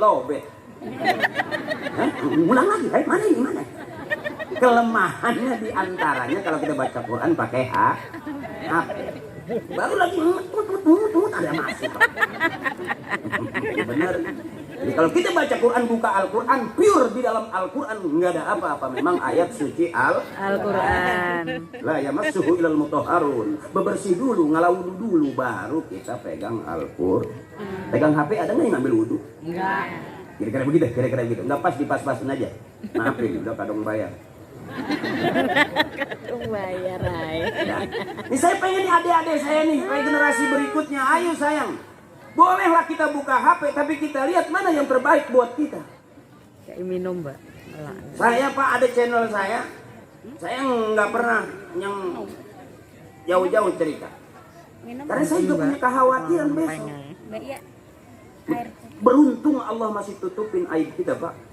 lobet. Ulang lagi, mana ini mana? Kelemahannya diantaranya kalau kita baca Quran pakai HP. Baru lagi ada masuk. Benar. Jadi kalau kita baca Quran, buka Al-Quran, pure di dalam Al-Quran nggak ada apa-apa. Memang ayat suci Al-Quran. La yamassuhu ilal mutahharun. Bebersih dulu, ngalawudu dulu, baru kita pegang Al-Qur'an. Pegang HP ada nggak yang ngambil wudu? Enggak. Kira-kira begitu. Nggak pas dipas-pasin aja. Maafin, udah kadang bayar. Bayar ay. Ya. Ini saya pengen nih adik-adik saya nih, supaya generasi berikutnya, ayo sayang. Bolehlah kita buka HP, tapi kita lihat mana yang terbaik buat kita. Kayak minum mbak. Saya Pak ada channel saya nggak pernah yang jauh-jauh cerita. Karena saya juga punya kekhawatiran besok. Beruntung Allah masih tutupin aib kita Pak.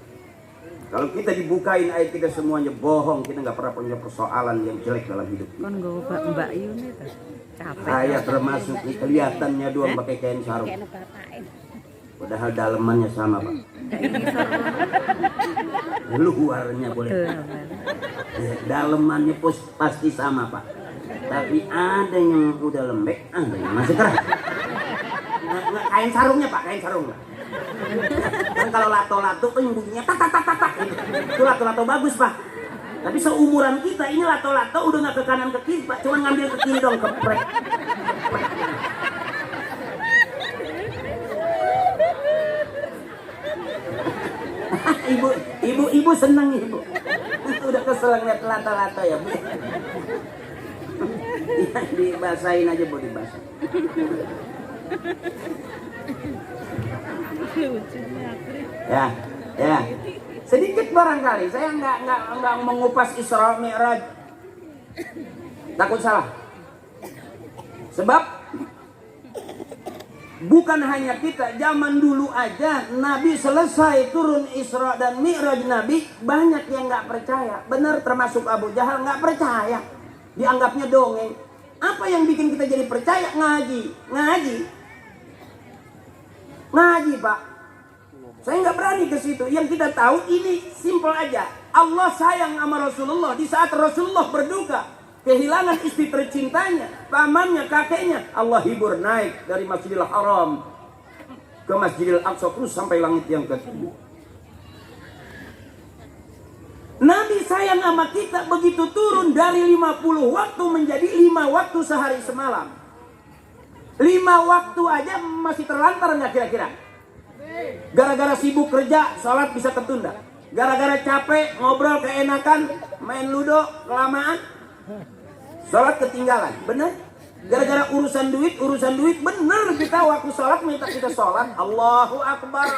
Kalau kita dibukain aib kita semuanya bohong, kita nggak pernah punya persoalan yang jelek dalam hidup kita. Kan gue Mbak Yuni tuh. Capek. Saya termasuk nih, kelihatannya doang pakai kain sarung. Padahal dalemannya sama Pak. Luarnya boleh. Dalemannya pasti sama Pak. Tapi ada yang udah lembek, ada yang masih keras. Nggak, kain sarungnya Pak, kain sarung. Kan kalau lato-lato kan bunyinya tak. Itu lato-lato bagus Pak. Tapi seumuran kita ini lato-lato udah nggak ke kanan ke kiri Pak, cuma ngambil ke kiri dong, keprek. Ibu seneng ibu. Udah kesel ngeliat lato-lato ya Bu. Ya, dibasahin aja Bu, dibasahin. Ya. Sedikit barangkali saya nggak mengupas Isra Mi'raj. Takut salah. Sebab bukan hanya kita, zaman dulu aja Nabi selesai turun Isra dan Mi'raj Nabi, banyak yang nggak percaya. Benar, termasuk Abu Jahal nggak percaya. Dianggapnya dongeng. Apa yang bikin kita jadi percaya? Ngaji Pak. Saya nggak berani ke situ. Yang kita tahu ini simpel aja. Allah sayang sama Rasulullah. Di saat Rasulullah berduka, kehilangan istri tercintanya, pamannya, kakeknya, Allah hibur naik dari Masjidil Haram ke Masjidil Aqsa terus sampai langit yang ketujuh. Nabi sayang sama kita, begitu turun dari 50 waktu menjadi 5 waktu sehari semalam. 5 waktu aja masih terlantar nggak kira-kira? Gara-gara sibuk kerja, sholat bisa tertunda. Gara-gara capek, ngobrol keenakan, main ludo, kelamaan, sholat ketinggalan. Bener? Gara-gara urusan duit, bener kita waktu sholat minta kita sholat. Allahu Akbar.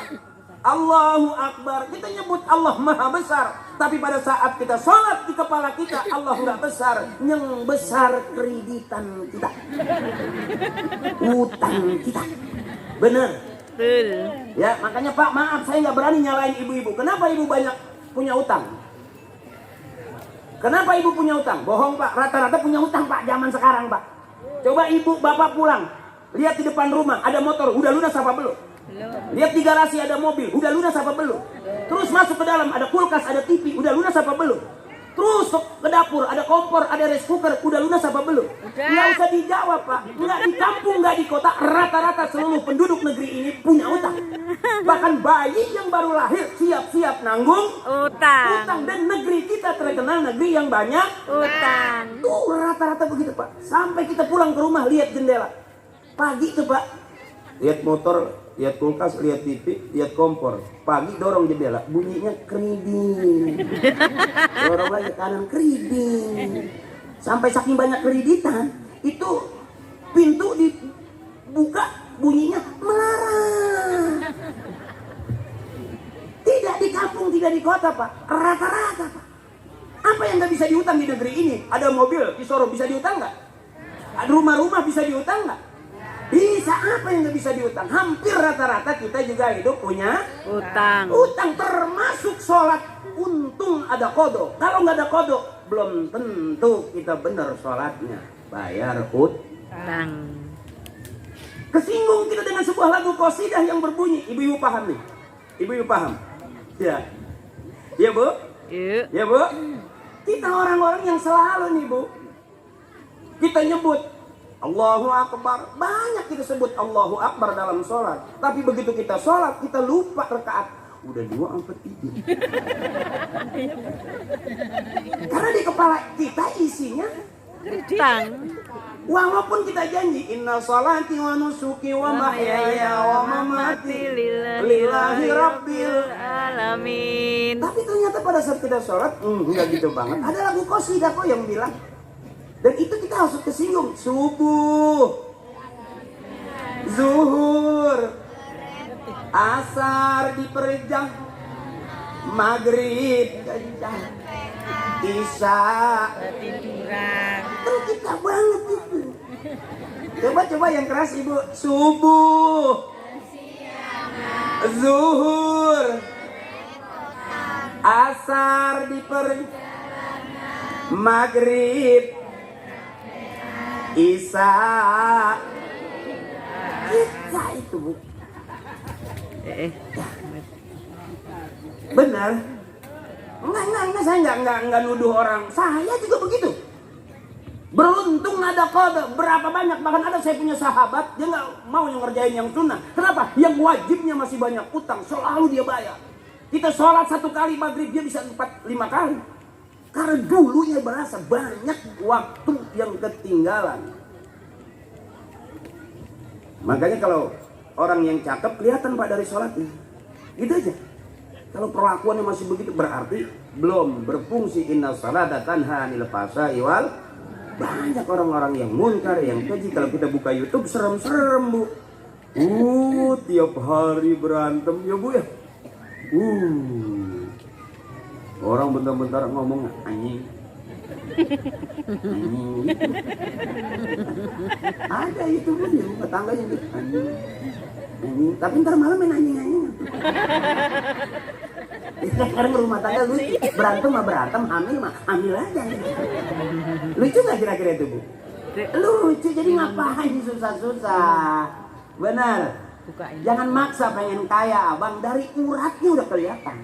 Kita nyebut Allah Maha Besar. Tapi pada saat kita sholat di kepala kita, Allah nggak besar. Yang besar kreditan kita. Utang kita. Bener? Ya, makanya Pak, maaf saya nggak berani nyalain ibu-ibu. Kenapa ibu banyak punya utang? Kenapa ibu punya utang? Bohong Pak, rata-rata punya utang Pak zaman sekarang Pak. Coba ibu bapak pulang, lihat di depan rumah ada motor, udah lunas apa belum? Lihat di garasi ada mobil, udah lunas apa belum? Terus masuk ke dalam ada kulkas, ada TV, udah lunas apa belum? Terus ke dapur ada kompor, ada rice cooker, udah lunas apa belum? Nggak usah dijawab Pak. Nggak di kampung, nggak di kota, rata-rata seluruh penduduk negeri ini punya utang. Bahkan bayi yang baru lahir siap-siap nanggung utang. Dan negeri kita terkenal negeri yang banyak utang. Tuh rata-rata begitu Pak. Sampai kita pulang ke rumah lihat jendela. Pagi tuh Pak, lihat motor, lihat kulkas, lihat TV, lihat kompor. Pagi dorong jendela, bunyinya kredit. Dorong lagi kanan, kredit. Sampai saking banyak kreditan, itu pintu dibuka, bunyinya melarang. Tidak di kampung, tidak di kota Pak, rata-rata Pak. Apa yang nggak bisa diutang di negeri ini? Ada mobil di showroom bisa diutang nggak? Ada rumah-rumah bisa diutang nggak? Bisa, apa yang nggak bisa diutang? Hampir rata-rata kita juga hidup punya utang. Utang termasuk sholat. Untung ada kodok. Kalau nggak ada kodok, belum tentu kita benar sholatnya. Bayar utang. Kesinggung kita dengan sebuah lagu qasidah yang berbunyi. Ibu-ibu paham nih? Ibu-ibu paham? Ya. Ya Bu? Ya Bu? Kita orang-orang yang selalu nih Bu, kita nyebut Allahu Akbar. Banyak kita sebut Allahu Akbar dalam sholat. Tapi begitu kita sholat, kita lupa rakaat. Udah 2 sampai 3. Karena di kepala kita isinya Tang. walaupun kita janji inna sholati wa nusuki wa mahyaya wa mamati lillahi rabbil alamin. Tapi ternyata pada saat kita sholat, enggak gitu banget. Ada lagu qasidah kok yang bilang. Dan itu kita harus kesinggung. Subuh, zuhur, asar diperjang, maghrib kencang, isya Tiduran. itu kita banget itu. Coba yang keras Ibu. Subuh, zuhur, asar diperjang, maghrib, isya. Kita itu Bu. Benar. Enggak, saya enggak nuduh orang. Saya juga begitu. Beruntung ada kode. Berapa banyak, bahkan ada saya punya sahabat, dia enggak mau yang ngerjain yang sunnah. Kenapa? Yang wajibnya masih banyak utang, selalu dia bayar. Kita sholat 1 kali maghrib, dia bisa 4-5 kali. Karena dulunya berasa banyak waktu yang ketinggalan. Makanya kalau orang yang cakep kelihatan Pak dari sholatnya. Gitu aja. Kalau perlakuannya masih begitu berarti belum berfungsi inna sholata tanha 'anil fahsya'i wal. Banyak orang-orang yang munkar, yang keji. Kalau kita buka YouTube serem-serem Bu. Tiap hari berantem ya Bu ya. Orang bentar-bentar ngomong anjing. Anjing. Ada itu Bu di rumah tangga yang gitu. Anjing. Tapi ntar malam main anjing-anjing. Sekarang rumah tangga lu berantem, hamil aja. Lucu gak kira-kira itu Bu? Lucu, jadi ngapain susah-susah. Benar. Jangan maksa pengen kaya abang, dari uratnya udah kelihatan.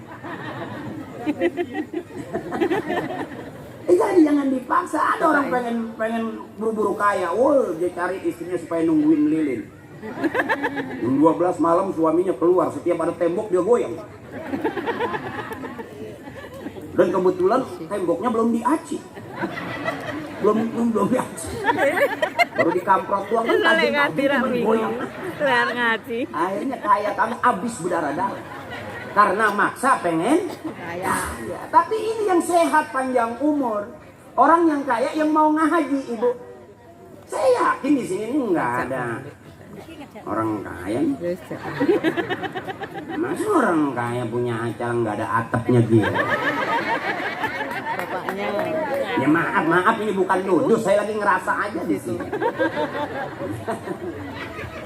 Jadi jangan dipaksa. Ada orang pengen buru-buru kaya, dia cari istrinya supaya nungguin lilin. Jam 12 malam suaminya keluar, setiap ada tembok dia goyang. Dan kebetulan temboknya belum diaci. Belum diaci. Baru dikamprot doang kan tajam goyang. Ngaji. Akhirnya kaya kami habis berdarah-darah. Karena maksa pengen kaya. Tapi ini yang sehat panjang umur. Orang yang kaya yang mau ngaji Ibu. Saya yakin di sini enggak ada orang kaya nih. Masa orang kaya punya acara nggak ada atapnya gitu? Bapaknya. Ya maaf ini bukan nuduh, saya lagi ngerasa aja di sini.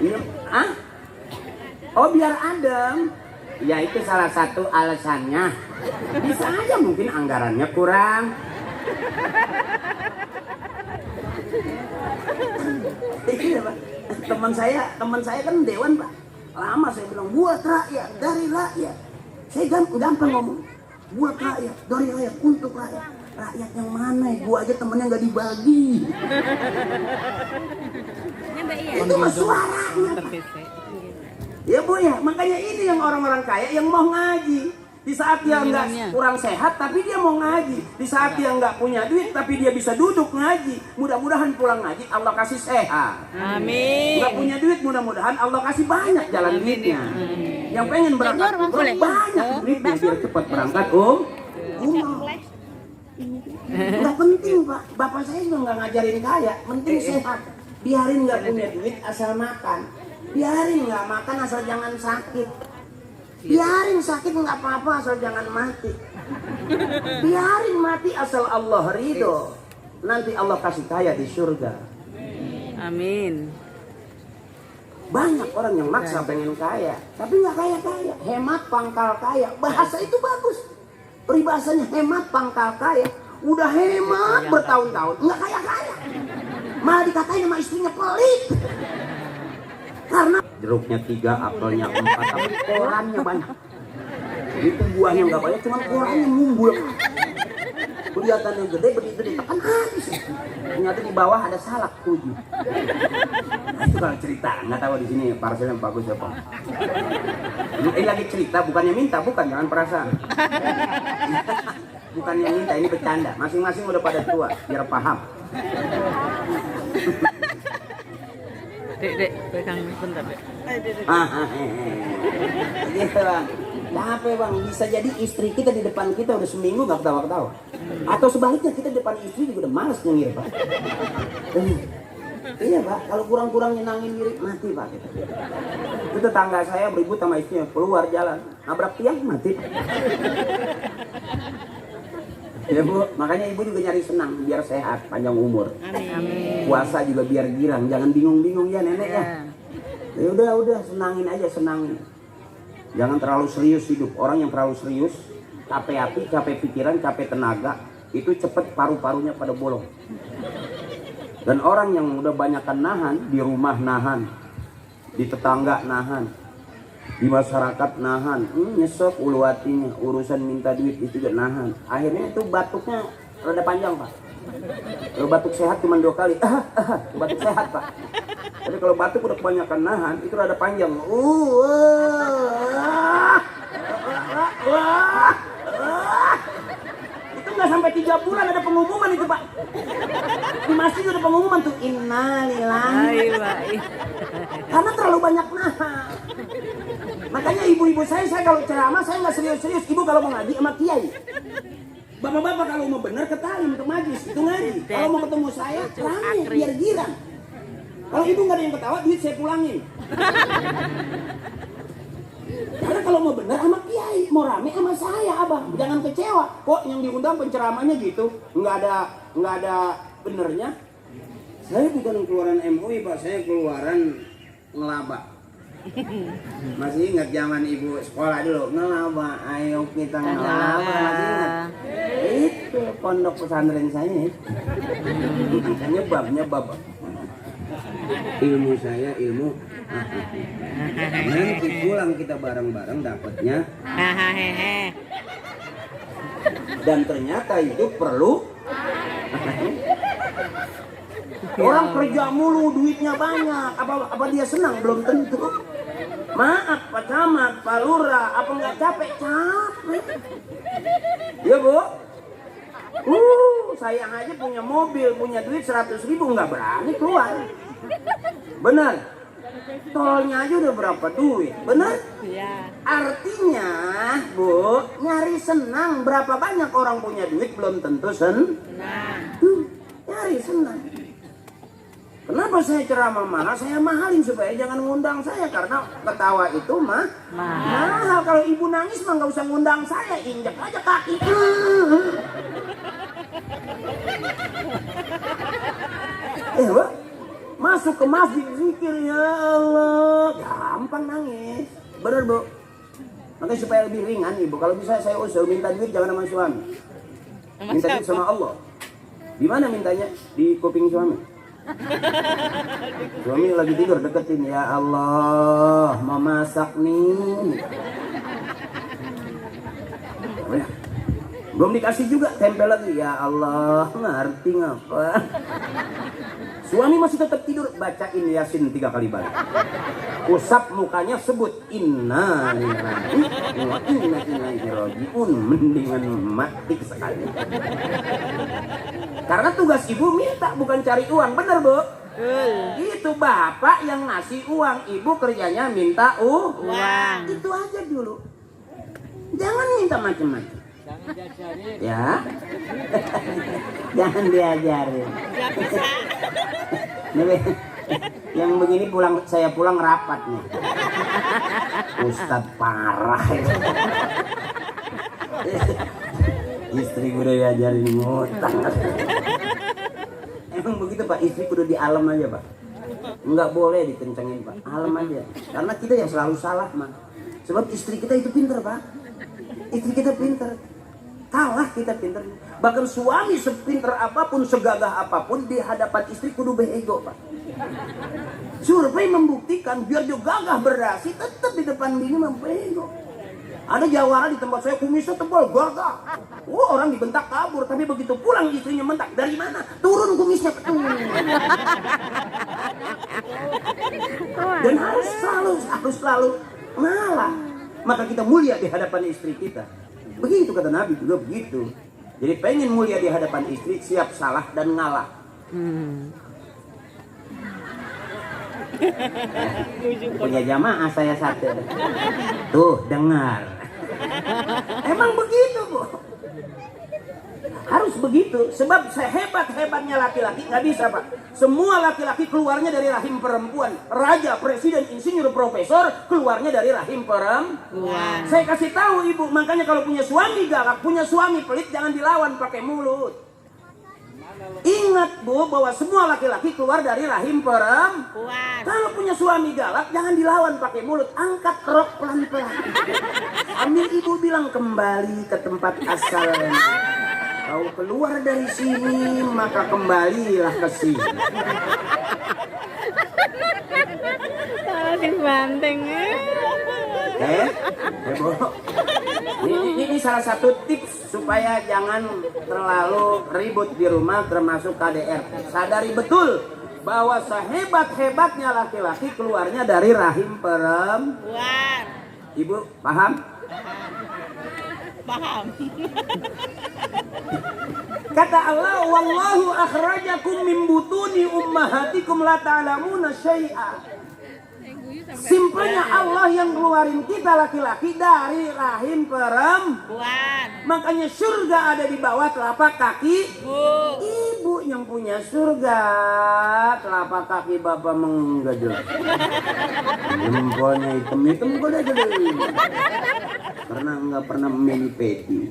Ini, oh biar adem. Ya itu salah satu alasannya. Bisa aja mungkin anggarannya kurang. Iya Pak. Teman saya kan dewan Pak. Lama saya bilang buat rakyat, dari rakyat. Saya gampang ngomong. Buat rakyat, dari rakyat, untuk rakyat. Rakyat yang mana? Gua aja temennya nggak dibagi. Itu mah suaranya. Ya Bu ya, makanya ini yang orang-orang kaya yang mau ngaji. Di saat dia nggak kurang sehat, tapi dia mau ngaji. Di saat dia nggak punya duit, tapi dia bisa duduk ngaji. Mudah-mudahan pulang ngaji Allah kasih sehat. Amin. Nggak punya duit, mudah-mudahan Allah kasih banyak jalan duitnya. Yang pengen berangkat umroh banyak duitnya biar cepat berangkat umroh. Nggak penting Pak. Bapak saya juga nggak ngajarin kaya, penting sehat. Biarin nggak punya duit asal makan. Biarin nggak makan asal jangan sakit. Biarin sakit nggak apa-apa asal jangan mati. Biarin mati asal Allah ridho. Nanti Allah kasih kaya di surga. Amin. Banyak orang yang maksa pengen kaya, tapi nggak kaya-kaya. Hemat pangkal kaya. Bahasa itu bagus. Peribahasanya hemat pangkal kaya. Udah hemat bertahun-tahun, nggak kaya-kaya. Malah dikatain sama istrinya pelit. Karena jeruknya 3, apelnya 4, tapi korannya banyak. Itu buahnya nggak banyak, cuma korannya ngumbul. Kelihatannya gede, berdiri tekan habis. Ternyata di bawah ada salak 7. Nah, itu kalau cerita, nggak tahu di sini parcel yang bagus apa. Ini lagi cerita, bukannya minta, bukan, jangan perasaan. Bukannya minta, ini bercanda. Masing-masing udah pada tua, biar paham. Dek, pegang bentar, Dek. Gitu bang. Capek bang, bisa jadi istri kita di depan kita udah seminggu nggak ketawa-ketawa. Atau sebaliknya kita di depan istri juga udah males nyengir pak. Iya pak, kalau kurang-kurang nyenangin diri mati pak. Itu tetangga saya beribut sama istrinya, keluar jalan, nabrak tiang mati. Ya bu, makanya ibu juga nyari senang biar sehat, panjang umur. Amin. Puasa juga biar girang, jangan bingung-bingung ya nenek ya. Ya udah senangin aja, senangin. Jangan terlalu serius hidup. Orang yang terlalu serius, capek hati, capek pikiran, capek tenaga, itu cepet paru-parunya pada bolong. Dan orang yang udah banyakan nahan, di rumah nahan, di tetangga nahan, di masyarakat nahan, nyesek ulu hatinya, urusan minta duit itu juga nahan. Akhirnya itu batuknya rada panjang pak. Kalau batuk sehat cuma 2 kali, batuk sehat pak. Tapi kalau batuk udah kebanyakan nahan, itu rada panjang. Itu nggak sampai 3 bulan ada pengumuman itu pak. Di masjid ada pengumuman tuh innalillahi. Karena terlalu banyak nahan. Makanya ibu-ibu saya kalau ceramah saya nggak serius-serius. Ibu kalau mau ngaji sama kiai. Bapak-bapak kalau mau benar ke talim, ke majlis, itu ngaji. Kalau mau ketemu saya, rame, biar girang. Kalau ibu nggak ada yang ketawa, duit saya pulangin. Karena kalau mau benar sama kiai, mau rame sama saya, abang. Jangan kecewa. Kok yang diundang penceramahnya gitu, nggak ada benernya. Saya bukan keluaran MUI, pak. Saya keluaran ngelaba. Masih ingat zaman ibu sekolah dulu, ngelaba, ayo kita ngelaba. Masih ingat? Itu pondok pesantren saya. Nyebab. Ilmu saya ilmu. Nanti pulang kita bareng-bareng dapatnya. Dan ternyata itu perlu. Orang kerja mulu, duitnya banyak. Apa dia senang? Belum tentu. Maaf Pak Camat, Pak Lurah, apa nggak capek? Capek. Ya Bu. Saya aja punya mobil, punya duit 100.000 nggak berani keluar. Benar. Tolnya aja udah berapa duit, benar? Iya. Artinya, Bu, nyari senang. Berapa banyak orang punya duit belum tentu senang. Nyari senang. Kenapa saya ceramah mahal? Saya mahalin supaya jangan ngundang saya karena ketawa itu mahal. Kalau ibu nangis mah nggak usah ngundang saya, injak aja kaki. Bu, masuk ke masjid zikir ya Allah, gampang nangis, bener Bu. Makanya supaya lebih ringan ibu, kalau bisa saya usul minta duit jangan sama suami, minta duit sama Allah. Di mana mintanya? Di kuping suami. Suami lagi tidur deketin, ya Allah mau masak nih. Belum dikasih juga tempel lagi, ya Allah ngerti ngapa. Suami masih tetap tidur, bacain Yasin 3 kali balik. Usap mukanya, sebut inna lillahi wa inna ilaihi rajiun. Mendingan mati sekali. Karena tugas ibu minta, bukan cari uang, bener Bu? Itu bapak yang ngasih uang, ibu kerjanya minta uang. Itu aja dulu. Jangan minta macam-macam. Ya, jangan diajarin. Yang begini saya pulang rapat nih. Ustadz parah. Istri gue udah diajarin ngutang. Emang begitu Pak, istri kudu di alam aja Pak. Nggak boleh dikencengin Pak, alam aja. Karena kita yang selalu salah Pak. Sebab istri kita itu pinter Pak. Istri kita pinter. Kalah kita pinter. Bahkan suami sepinter apapun, segagah apapun, di hadapan istri kudu bego Pak. Survei membuktikan biar dia gagah berdasi, tetap di depan bini membego. Ada jawara di tempat saya kumisnya tebal gagah. Orang dibentak kabur, tapi begitu pulang istrinya mentak. Dari mana? Turun kumisnya. Dan harus selalu ngalah. Maka kita mulia di hadapan istri kita. Begitu kata Nabi juga begitu. Jadi pengen mulia di hadapan istri, siap salah dan ngalah. Punya jamaah saya satu. Tuh dengar. Emang begitu Bu. Harus begitu. Sebab sehebat-hebatnya laki-laki nggak bisa Pak. Semua laki-laki keluarnya dari rahim perempuan. Raja, presiden, insinyur, profesor keluarnya dari rahim perempuan. Saya kasih tahu Ibu, makanya kalau punya suami galak, punya suami pelit, jangan dilawan pakai mulut. Ingat Bu, bahwa semua laki-laki keluar dari rahim perempuan. Kalau punya suami galak, jangan dilawan pakai mulut. Angkat rok pelan-pelan. Ambil Ibu bilang kembali ke tempat asalnya. Kau keluar dari sini, maka kembalilah ke sini. Banteng. Bu. Ini salah satu tips supaya jangan terlalu ribut di rumah, termasuk KDR. Sadari betul bahwa sehebat-hebatnya laki-laki keluarnya dari rahim perempuan. Ibu paham? Paham. Kata Allah, wallahu akhrajakum min butuni ummahatikum la ta'lamuna syai'a. Simpelnya Allah yang keluarin kita laki-laki dari rahim perempuan. Makanya surga ada di bawah telapak kaki Ibu yang punya surga. Telapak kaki Bapak menggedel. Jempolnya hitam-hitam gede-gede. Karena nggak pernah meni peti.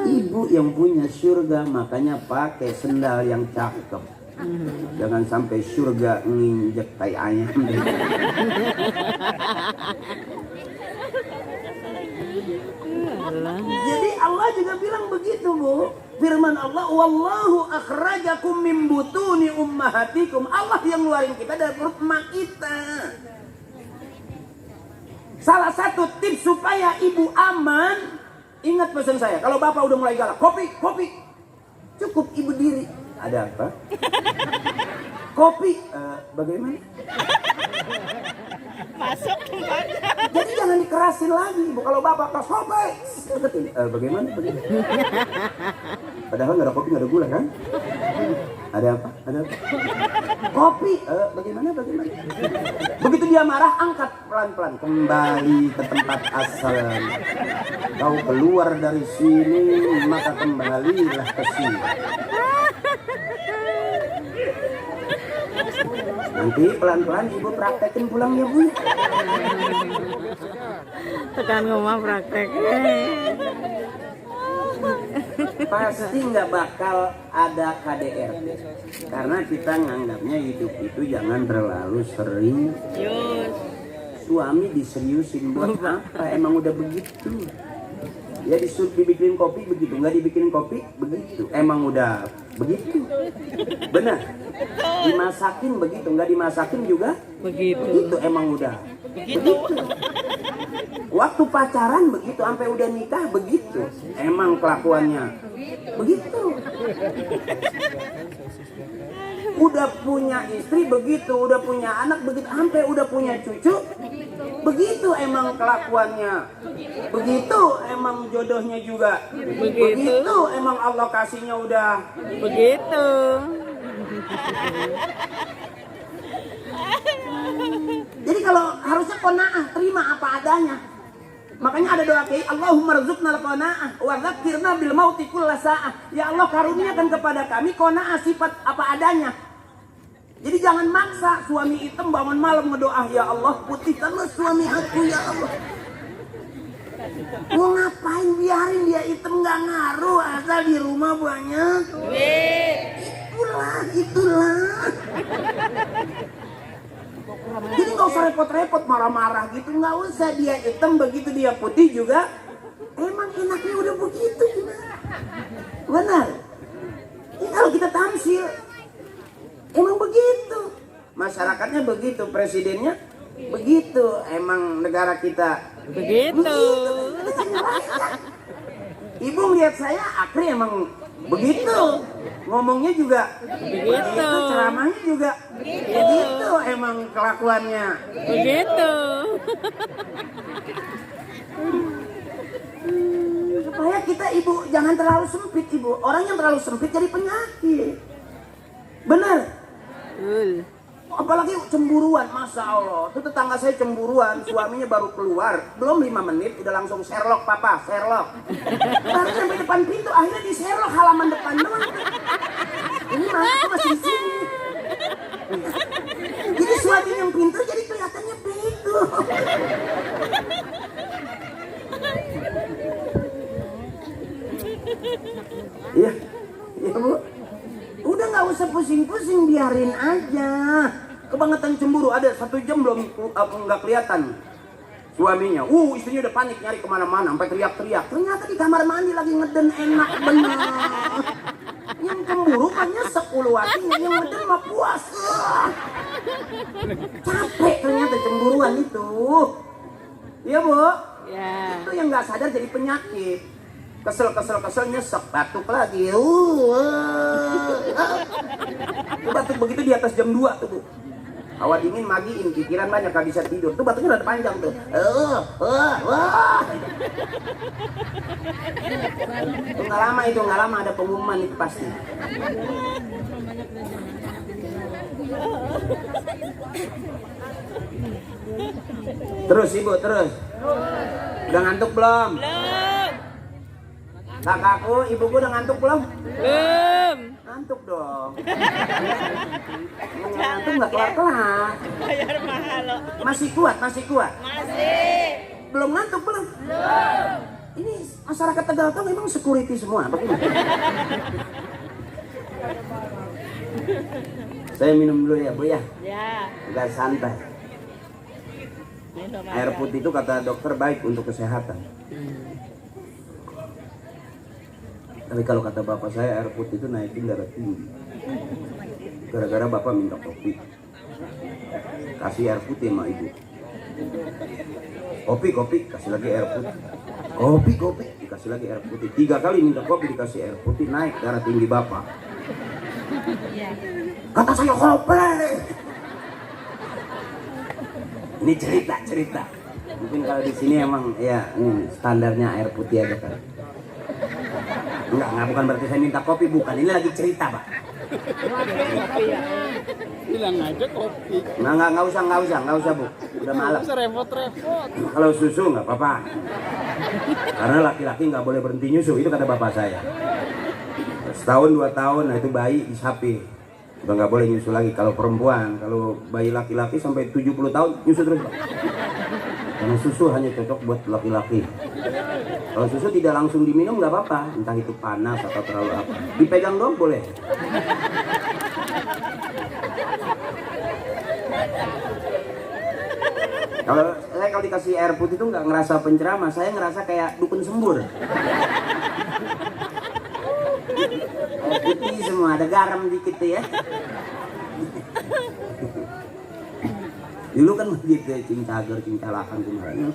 Ibu yang punya surga makanya pakai sendal yang cakep. Jangan sampai surga nginjek tai ayam. Jadi Allah juga bilang begitu Bu. Firman Allah, wallahu akhrajakum min butuni ummahatikum. Allah yang ngeluarin kita dari perut emak kita. Salah satu tips supaya ibu aman, ingat pesan saya, kalau bapak udah mulai galak, kopi, cukup ibu diri. Ada apa? Kopi, bagaimana? Masuk tempatnya. Jadi jangan dikerasin lagi ibu. Kalau bapak keras kopi, deketin. Bagaimana? Padahal nggak ada kopi, nggak ada gula kan? Ada apa? Kopi, bagaimana? Begitu dia marah, angkat pelan-pelan kembali ke tempat asal. Kau keluar dari sini, maka kembalilah ke sini. Nanti pelan-pelan ibu praktekin pulang ya Bu. Tekan rumah praktek. Pasti nggak bakal ada KDR. Karena kita nganggapnya hidup itu jangan terlalu serius. Suami diseriusin buat apa? Emang udah begitu. Ya disuruh dibikin kopi begitu, nggak dibikin kopi begitu. Emang udah begitu. Benar. Dimasakin begitu, nggak dimasakin juga begitu. Emang udah begitu. Waktu pacaran begitu, sampai udah nikah begitu. Emang kelakuannya begitu. Udah punya istri begitu, udah punya anak begitu, sampai udah punya cucu begitu. Emang kelakuannya begitu. Emang jodohnya juga begitu. Emang Allah kasihnya udah Begitu. Jadi kalau harusnya qanaah, terima apa adanya. Makanya ada doa kayak Allahumma rzuqnal qanaah wa dzakirna bil mauti kulla sa'ah. Ya Allah karuniakan kepada kami qanaah, sifat apa adanya. Jadi jangan maksa. Suami hitam bangun malam ngedoa, ya Allah putihkanlah suami aku ya Allah. Mau ngapain, biarin dia hitam nggak ngaruh, asal di rumah banyak. Itulah. Jadi nggak usah repot-repot marah-marah gitu, nggak usah. Dia hitam begitu dia putih juga. Emang enaknya udah begitu gimana? Benar. Ini kalau kita tamsil, emang begitu. Masyarakatnya begitu, presidennya begitu. Emang negara kita Begitu. Ibu lihat saya, Akri emang begitu. Ngomongnya juga begitu, ceramahnya juga begitu, emang kelakuannya. Begitu. Supaya kita ibu jangan terlalu sempit ibu. Orang yang terlalu sempit jadi penyakit. Bener. Apalagi cemburuan, Masya Allah. Itu tetangga saya cemburuan, suaminya baru keluar, belum 5 menit udah langsung Sherlock papa, Sherlock. Baru sampai depan pintu, akhirnya di Sherlock halaman depan doang. Ini aku masih di sini. Jadi suami yang pintar jadi kelihatannya bego. Iya, iya bu. Udah nggak usah pusing-pusing, biarin aja. Kebangetan cemburu, ada 1 jam belum nggak kelihatan suaminya. Istrinya udah panik nyari kemana-mana, sampai teriak-teriak. Ternyata di kamar mandi lagi ngeden enak bener. Yang cemburu kan nyesek ulu hatinya, yang ngeden mah puas. Capek ternyata cemburuan itu. Iya bu. Ya. Itu yang nggak sadar jadi penyakit. Kesel nyesek, batuk lagi. Batuk begitu di atas jam 2 tuh bu. Hawa dingin magiin, pikiran banyak, gak bisa tidur. Tuh batuknya udah panjang tuh. Itu nggak lama ada pengumuman itu pasti. Terus ibu, terus. Udah ngantuk belum? Kakakku, ibuku udah ngantuk belum? Belum. Ngantuk dong. Ngantuk nggak kelar-kelar. Bayar mahal loh. Masih kuat? Masih. Belum ngantuk belum? Belum. Ini masyarakat Tegal tuh memang security semua. Bagaimana? Saya minum dulu ya bu ya. Ya. Agak santai. Air putih itu kata dokter baik untuk kesehatan. Tapi kalau kata bapak saya air putih itu naikin darah tinggi. Gara-gara bapak minta kopi. Kasih air putih sama ibu. Kopi, kasih lagi air putih. Kopi, dikasih lagi air putih. 3 kali minta kopi dikasih air putih, naik darah tinggi bapak. Kata saya kopi. Ini cerita. Mungkin kalau di sini emang ya ini standarnya air putih aja kan. Enggak, bukan berarti saya minta kopi, bukan. Ini lagi cerita, Pak. Bilang aja kopi. Enggak usah, Bu. Udah malam. Bisa repot-repot. Kalau susu enggak apa-apa. Karena laki-laki enggak boleh berhenti nyusu, itu kata bapak saya. Setahun 2 tahun, nah itu bayi disapi. Udah enggak boleh nyusu lagi. Kalau perempuan, kalau bayi laki-laki sampai 70 tahun nyusu terus, Pak. Karena susu hanya cocok buat laki-laki. Kalau susu tidak langsung diminum nggak apa-apa, entah itu panas atau terlalu apa. Dipegang dong boleh. Kalau dikasih air putih itu nggak ngerasa penceramah, saya ngerasa kayak dukun sembur. Air putih semua, ada garam dikit tuh ya. Dulu kan begitu, cincager, cincalakan kemarin.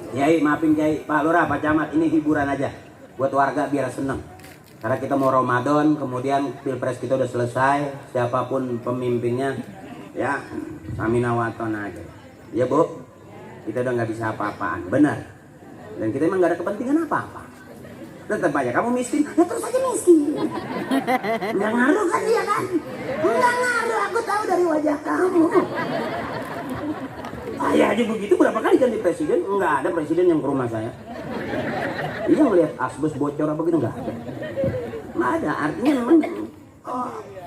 Kiai, maafin Kiai, Pak Lurah, Pak Camat, ini hiburan aja buat warga biar seneng. Karena kita mau Ramadan, kemudian pilpres kita udah selesai, siapapun pemimpinnya, ya samina waton aja. Ya Bu, kita udah nggak bisa apa-apaan, benar. Dan kita emang nggak ada kepentingan apa-apa. Tetap aja kamu miskin, ya terus aja miskin. Nggak ngaruh kan dia kan? Nggak ngaruh, aku tahu dari wajah kamu. Saya aja begitu berapa kali ganti presiden, nggak ada presiden yang ke rumah saya. Iya ngelihat asbes bocor apa gitu nggak ada. Nggak ada, artinya memang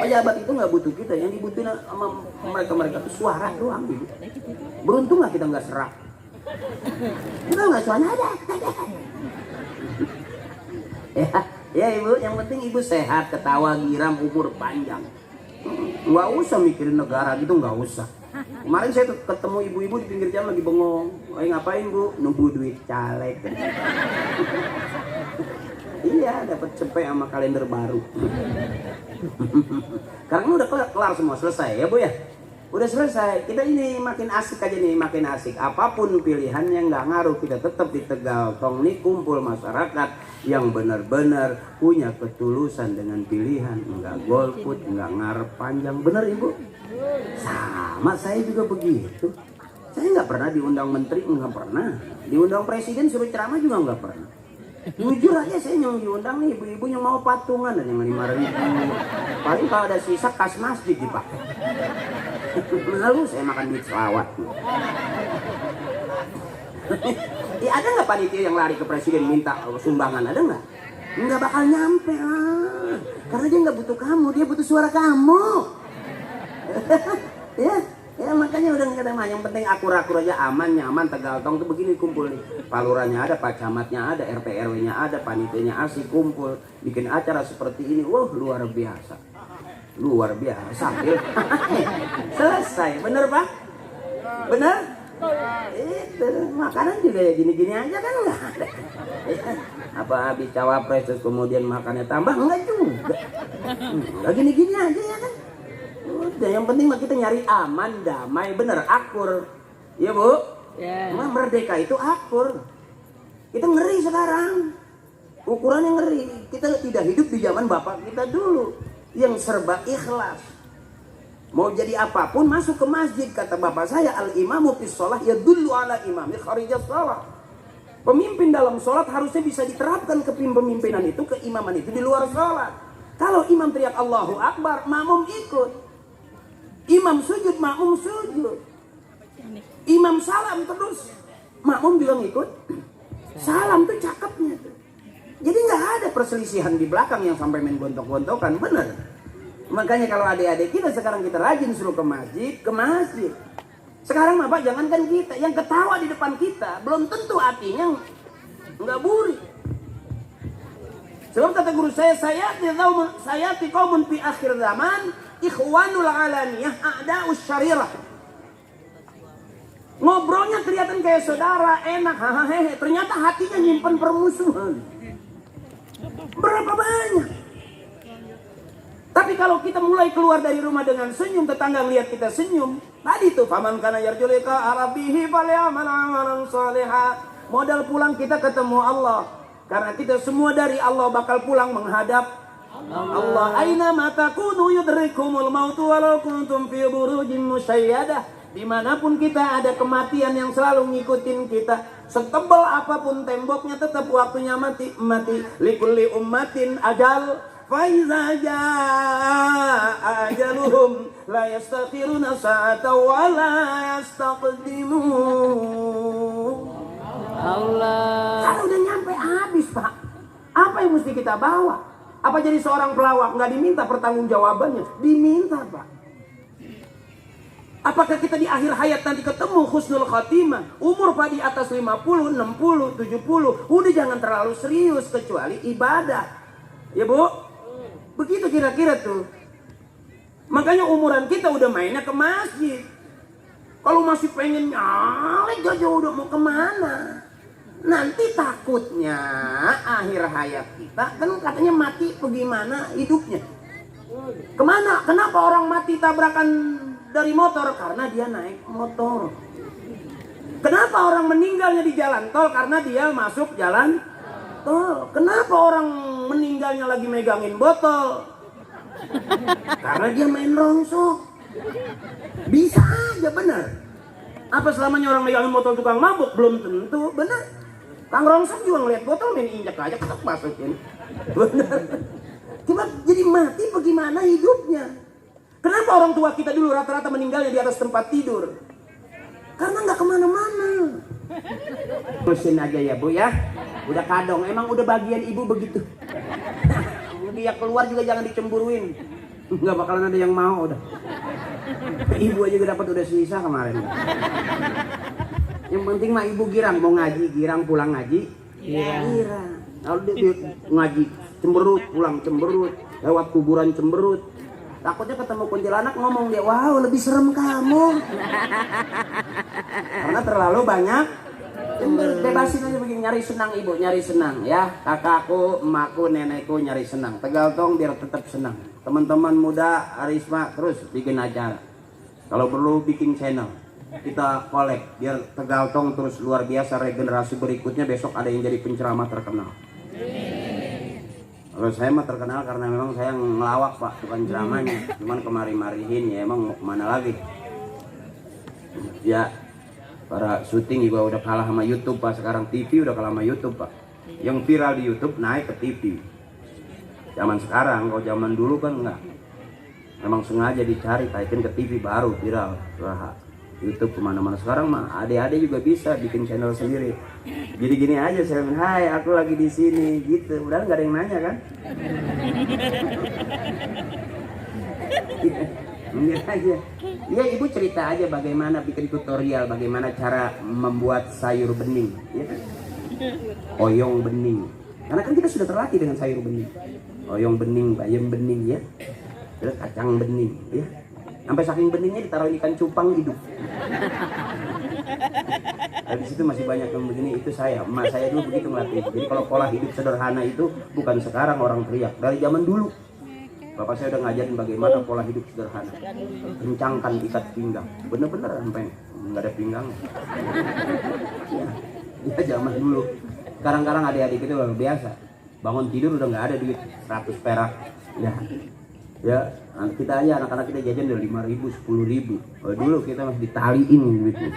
pejabat itu nggak butuh kita, yang dibutuhin sama mereka itu suara doang gitu. Beruntung nggak kita nggak serak. Kita nggak suara ada. Ya ibu, yang penting ibu sehat, ketawa, giram, umur panjang. Nggak usah mikirin negara gitu, nggak usah. Kemarin saya ketemu ibu-ibu di pinggir jalan lagi bengong. Ngapain bu? Nunggu duit caleg. Iya, dapat cepet sama kalender baru. Karena udah kelar semua, selesai ya bu ya. Udah selesai. Kita ini makin asik aja nih, makin asik. Apapun pilihannya nggak ngaruh. Kita tetap di Tegal Tong nih kumpul masyarakat yang benar-benar punya ketulusan dengan pilihan. Nggak golput, nggak ngarep panjang. Bener Ibu? Sama saya juga begitu. Saya nggak pernah diundang menteri, nggak pernah. Diundang presiden suruh ceramah juga nggak pernah. Jujur aja saya yang diundang nih ibu-ibu yang mau patungan dan yang 5.000. Paling kalau ada sisa kas masjid dipakai. Lalu saya makan duit selawat. Ya ada nggak panitia yang lari ke presiden minta sumbangan? Ada nggak? Nggak bakal nyampe lah. Karena dia nggak butuh kamu, dia butuh suara kamu. Ya makanya udah nggak ada mah. Yang penting akur-akur aja, aman, nyaman. Tegal Tong tuh begini kumpul nih. Paluranya ada, Pak Camatnya ada, RT RW-nya ada, panitianya asik kumpul, bikin acara seperti ini. Wah luar biasa, luar biasa. Sambil selesai, bener Pak? Bener? Itu makanan juga ya gini-gini aja kan nggak ada. Apa habis cawapres terus kemudian makannya tambah? Enggak juga. Enggak gini-gini aja ya kan. Udah, yang penting mah kita nyari aman, damai, bener, akur. Iya Bu? Ya. Emang merdeka itu akur. Kita ngeri sekarang. Ukurannya ngeri. Kita tidak hidup di zaman bapak kita dulu yang serba ikhlas. Mau jadi apapun masuk ke masjid, kata bapak saya, al-imamu fis shalah yadullu ala imami kharijas shalah. Pemimpin dalam sholat harusnya bisa diterapkan kepemimpinan itu, keimaman itu di luar sholat. Kalau imam teriak Allahu Akbar, makmum ikut. Imam sujud, makmum sujud. Imam salam terus, makmum juga ngikut. Salam tuh cakepnya tuh. Jadi nggak ada perselisihan di belakang yang sampai main gontok-gontokan, bener. Makanya kalau adik-adik kita sekarang kita rajin suruh ke masjid, ke masjid. Sekarang Bapak jangankan kita, yang ketawa di depan kita belum tentu hatinya nggak buri. Sebab kata guru saya qaumun fi akhir zaman ikhwanul alaniyah a'da'us syarirah. Ngobrolnya kelihatan kayak saudara, enak, hahaha, ternyata hatinya nyimpen permusuhan. Berapa banyak? Tapi kalau kita mulai keluar dari rumah dengan senyum, tetangga lihat kita senyum. Tadi tuh faman kana yarju liqa arabihi falyamal amalan shaliha. Modal pulang kita ketemu Allah. Karena kita semua dari Allah bakal pulang menghadap Allah. Aina ma takunu yudrikumul maut walau kuntum fi burujin musayyadah. Dimanapun kita ada kematian yang selalu ngikutin kita. Setebal apapun temboknya tetap waktunya mati. Likulli ummatin ajal. Faiza jaa ajaluhum la yastakhiruna sa'atan wa la yastaqdimun. Allah. Kalau udah nyampe habis Pak. Apa yang mesti kita bawa? Apa jadi seorang pelawak nggak diminta pertanggungjawabannya? Diminta Pak. Apakah kita di akhir hayat nanti ketemu husnul khatimah? Umur Pak di atas 50, 60, 70. Udah jangan terlalu serius kecuali ibadah. Ya Bu? Begitu kira-kira tuh. Makanya umuran kita udah mainnya ke masjid. Kalau masih pengen nyalek jauh-jauh udah mau kemana? Nanti takutnya akhir hayat kita kan katanya mati bagaimana hidupnya? Kemana? Kenapa orang mati tabrakan dari motor? Karena dia naik motor. Kenapa orang meninggalnya di jalan tol? Karena dia masuk jalan tol. Kenapa orang meninggalnya lagi megangin botol? Karena dia main rongsok. Bisa aja bener. Apa selamanya orang megangin botol tukang mabuk? Belum tentu, bener. Kang rongsok juga ngeliat botol main injak aja ketek masukin. Bener. Cuma jadi mati bagaimana hidupnya? Kenapa orang tua kita dulu rata-rata meninggalnya di atas tempat tidur? Karena nggak kemana-mana. Terusin aja ya Bu ya. Udah kadong, emang udah bagian ibu begitu. Dia keluar juga jangan dicemburuin. Nggak bakalan ada yang mau udah. Ibu aja dapat udah sisa kemarin. Yang penting mah ibu girang mau ngaji, girang pulang ngaji. Girang. Kalau dia ngaji cemberut, pulang cemberut, lewat kuburan cemberut. Takutnya ketemu kuntilanak ngomong dia, wow lebih serem kamu. Karena terlalu banyak. Bebasin aja begini, nyari senang ibu, nyari senang ya. Kakakku, emakku, nenekku nyari senang. Tegal Tong biar tetap senang. Teman-teman muda, Arisma terus bikin acara. Kalau perlu bikin channel, kita collab biar Tegal Tong terus luar biasa, regenerasi berikutnya besok ada yang jadi penceramah terkenal. Kalau saya mah terkenal karena memang saya ngelawak Pak, bukan ceramahnya, cuman kemari-marihin ya, emang mau kemana lagi? Ya, para syuting juga udah kalah sama YouTube Pak, sekarang TV udah kalah sama YouTube Pak. Yang viral di YouTube naik ke TV. Zaman sekarang, kalau zaman dulu kan enggak. Memang sengaja dicari, taikin ke TV baru viral. Wah, YouTube kemana-mana. Sekarang mah adik-adik juga bisa bikin channel sendiri. Gini-gini aja saya bilang, hai aku lagi di sini gitu. Udah nggak ada yang nanya kan? Mungkin aja. Iya ibu cerita aja bagaimana bikin tutorial, bagaimana cara membuat sayur bening, ya kan? Oyong bening. Karena kan kita sudah terlatih dengan sayur bening. Oyong bening, bayam bening ya. Terus kacang bening ya. Sampai saking beningnya ditaruh ikan cupang hidup. Di situ masih banyak yang begini, itu saya, emak saya dulu begitu melatih. Jadi kalau pola hidup sederhana itu bukan sekarang orang teriak, dari zaman dulu. Bapak saya udah ngajarin bagaimana pola hidup sederhana. Kencangkan ikat pinggang, bener-bener sampai nggak ada pinggang. Ya zaman dulu. Sekarang adik-adik itu luar biasa. Bangun tidur udah nggak ada duit 100 perak. Ya, kita aja anak-anak kita jajan udah 5.000, 10.000. Oh, dulu kita masih ditaliin duitnya.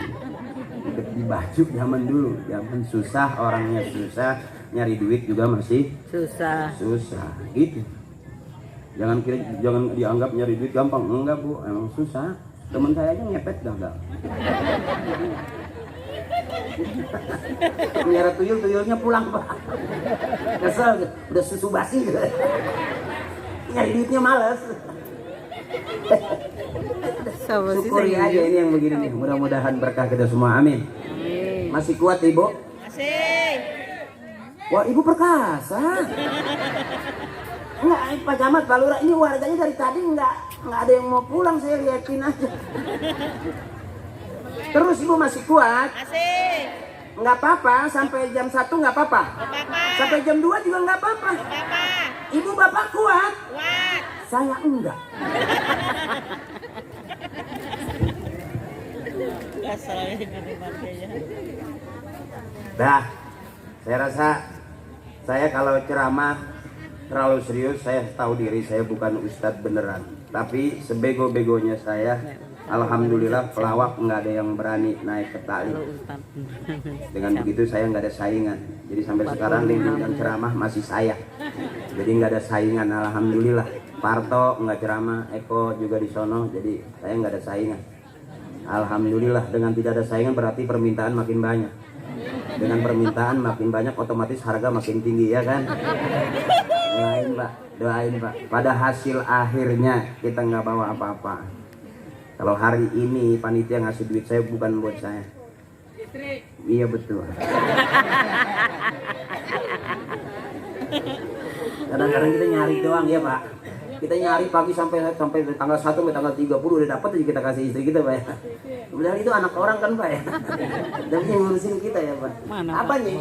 Di baju zaman dulu, zaman susah, orangnya susah, nyari duit juga masih susah gitu. Jangan dianggap nyari duit gampang, enggak Bu, emang susah. Temen saya aja ngepet gagal. Melihara tuyulnya pulang Pak. Kesel, udah susu basi. Nyari duitnya males. Syukuri aja ini yang begini nih. Mudah-mudahan berkah kita semua, amin. Masih kuat Ibu? Masih. Wah Ibu perkasa. Enggak, Pak Camat, Pak Lurah, ini warganya dari tadi enggak ada yang mau pulang, saya liatin aja. Terus Ibu masih kuat? Masih. Enggak apa-apa, sampai jam 1 enggak apa-apa. Sampai jam 2 juga enggak apa-apa. Ibu Bapak kuat? Kuat. Saya enggak. Dah, saya rasa saya kalau ceramah terlalu serius, saya tahu diri saya bukan ustadz beneran. Tapi sebego-begonya saya, alhamdulillah pelawak nggak ada yang berani naik ke tali. Dengan begitu saya nggak ada saingan. Jadi sampai sekarang yang ceramah masih saya. Jadi nggak ada saingan, alhamdulillah. Parto nggak ceramah, Eko juga di sono, jadi saya nggak ada saingan. Alhamdulillah, dengan tidak ada saingan berarti permintaan makin banyak. Dengan permintaan makin banyak, otomatis harga makin tinggi, ya kan? Doain Pak. Pada hasil akhirnya kita nggak bawa apa-apa. Kalau hari ini panitia ngasih duit saya bukan buat saya. Iya betul. Kadang-kadang kita nyari doang ya Pak. Kita nyari pagi sampai tanggal 1 sampai tanggal 30 udah dapat aja kita kasih istri kita Pak ya. Kemudian itu anak orang kan Pak ya. Dan yang ngurusin kita ya Pak. Apa nih?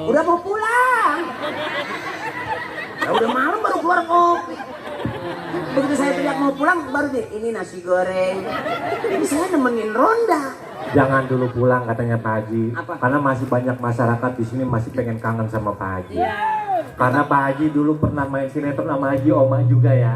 Udah mau pulang. Ya udah malam baru keluar kopi. Begitu saya teriak mau pulang baru deh ini nasi goreng. Ini saya nemenin ronda. Jangan dulu pulang katanya Pak Haji. Apa? Karena masih banyak masyarakat di sini masih pengen kangen sama Pak Haji. Karena Pak Haji dulu pernah main sinetron sama Haji Oma juga ya.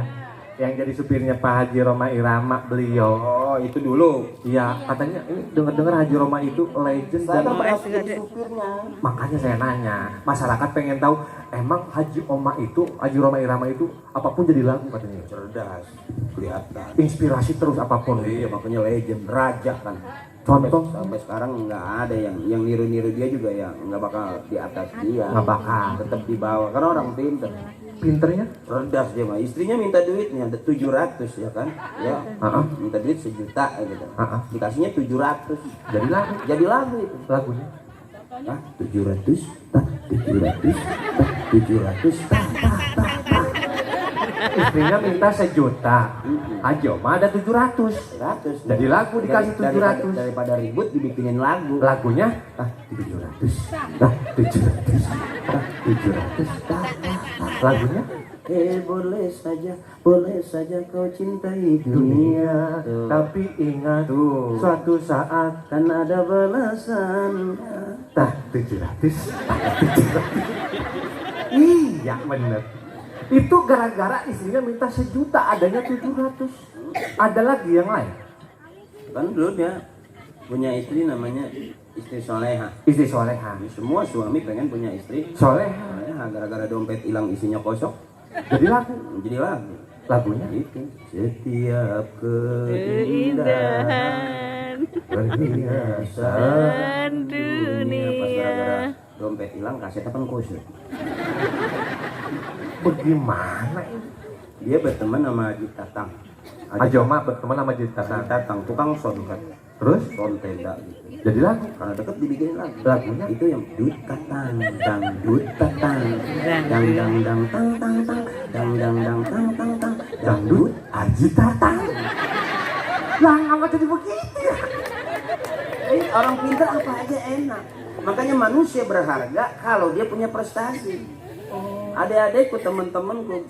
Yang jadi supirnya Pak Haji Roma Irama beliau. Oh itu dulu. Iya katanya ini dengar-dengar Haji Roma itu legend Saya dan pernah jadi supirnya. makanya saya nanya. Masyarakat pengen tahu emang Haji Oma itu Haji Roma Irama itu apapun jadi lagu katanya. Cerdas, kelihatan. Inspirasi terus apapun. Iya makanya legend, raja kan. Contoh Sampai sekarang nggak ada yang niru-niru dia juga ya nggak bakal di atas dia. Nggak bakal. Tetap di bawah karena orang pinter. pinternya. Cerdas dia mah. Istrinya minta duitnya ada 700 ya kan? Ya. Minta duit 1 juta gitu. Dikasihnya 700. Jadi lagu itu. Lagunya. 700, 700, 700. Istrinya minta 1 juta. Ajo mah ada 700. 100. Jadi lagu dikasih 700. Daripada ribut dibikinin lagu. Lagunya 700. 700. 700. Lagunya boleh saja kau cintai dunia, Tapi ingat suatu saat kan ada balasan. tah 700. Iya bener. Itu gara-gara istrinya minta 1 juta, adanya 700. Ada lagi yang lain? Kan dulu dia punya istri namanya istri soleha. Istri soleha. Semua suami pengen punya istri Soleha. soleha, gara-gara dompet hilang isinya kosong Jadi lagu. jadi lagu Lagunya itu setiap keindahan berhiasa. dunia pas gara-gara dompet hilang kasetnya kan kusut. Bagaimana ini? Dia berteman sama Haji Tatang. Ajoma berteman sama Jita. Haji Tatang tukang son kan, Terus son tenda gitu. jadi lagu. Karena deket dibikinin lagu. Lagunya Itu yang dut tatang dang dut tatang dang dang dang tang tang tang dang dang dang tang tang tang dangdut Haji Tatang. Lah apa jadi begitu ya? Orang pintar apa aja enak. Makanya manusia berharga kalau dia punya prestasi. Adik-adikku, teman-temanku,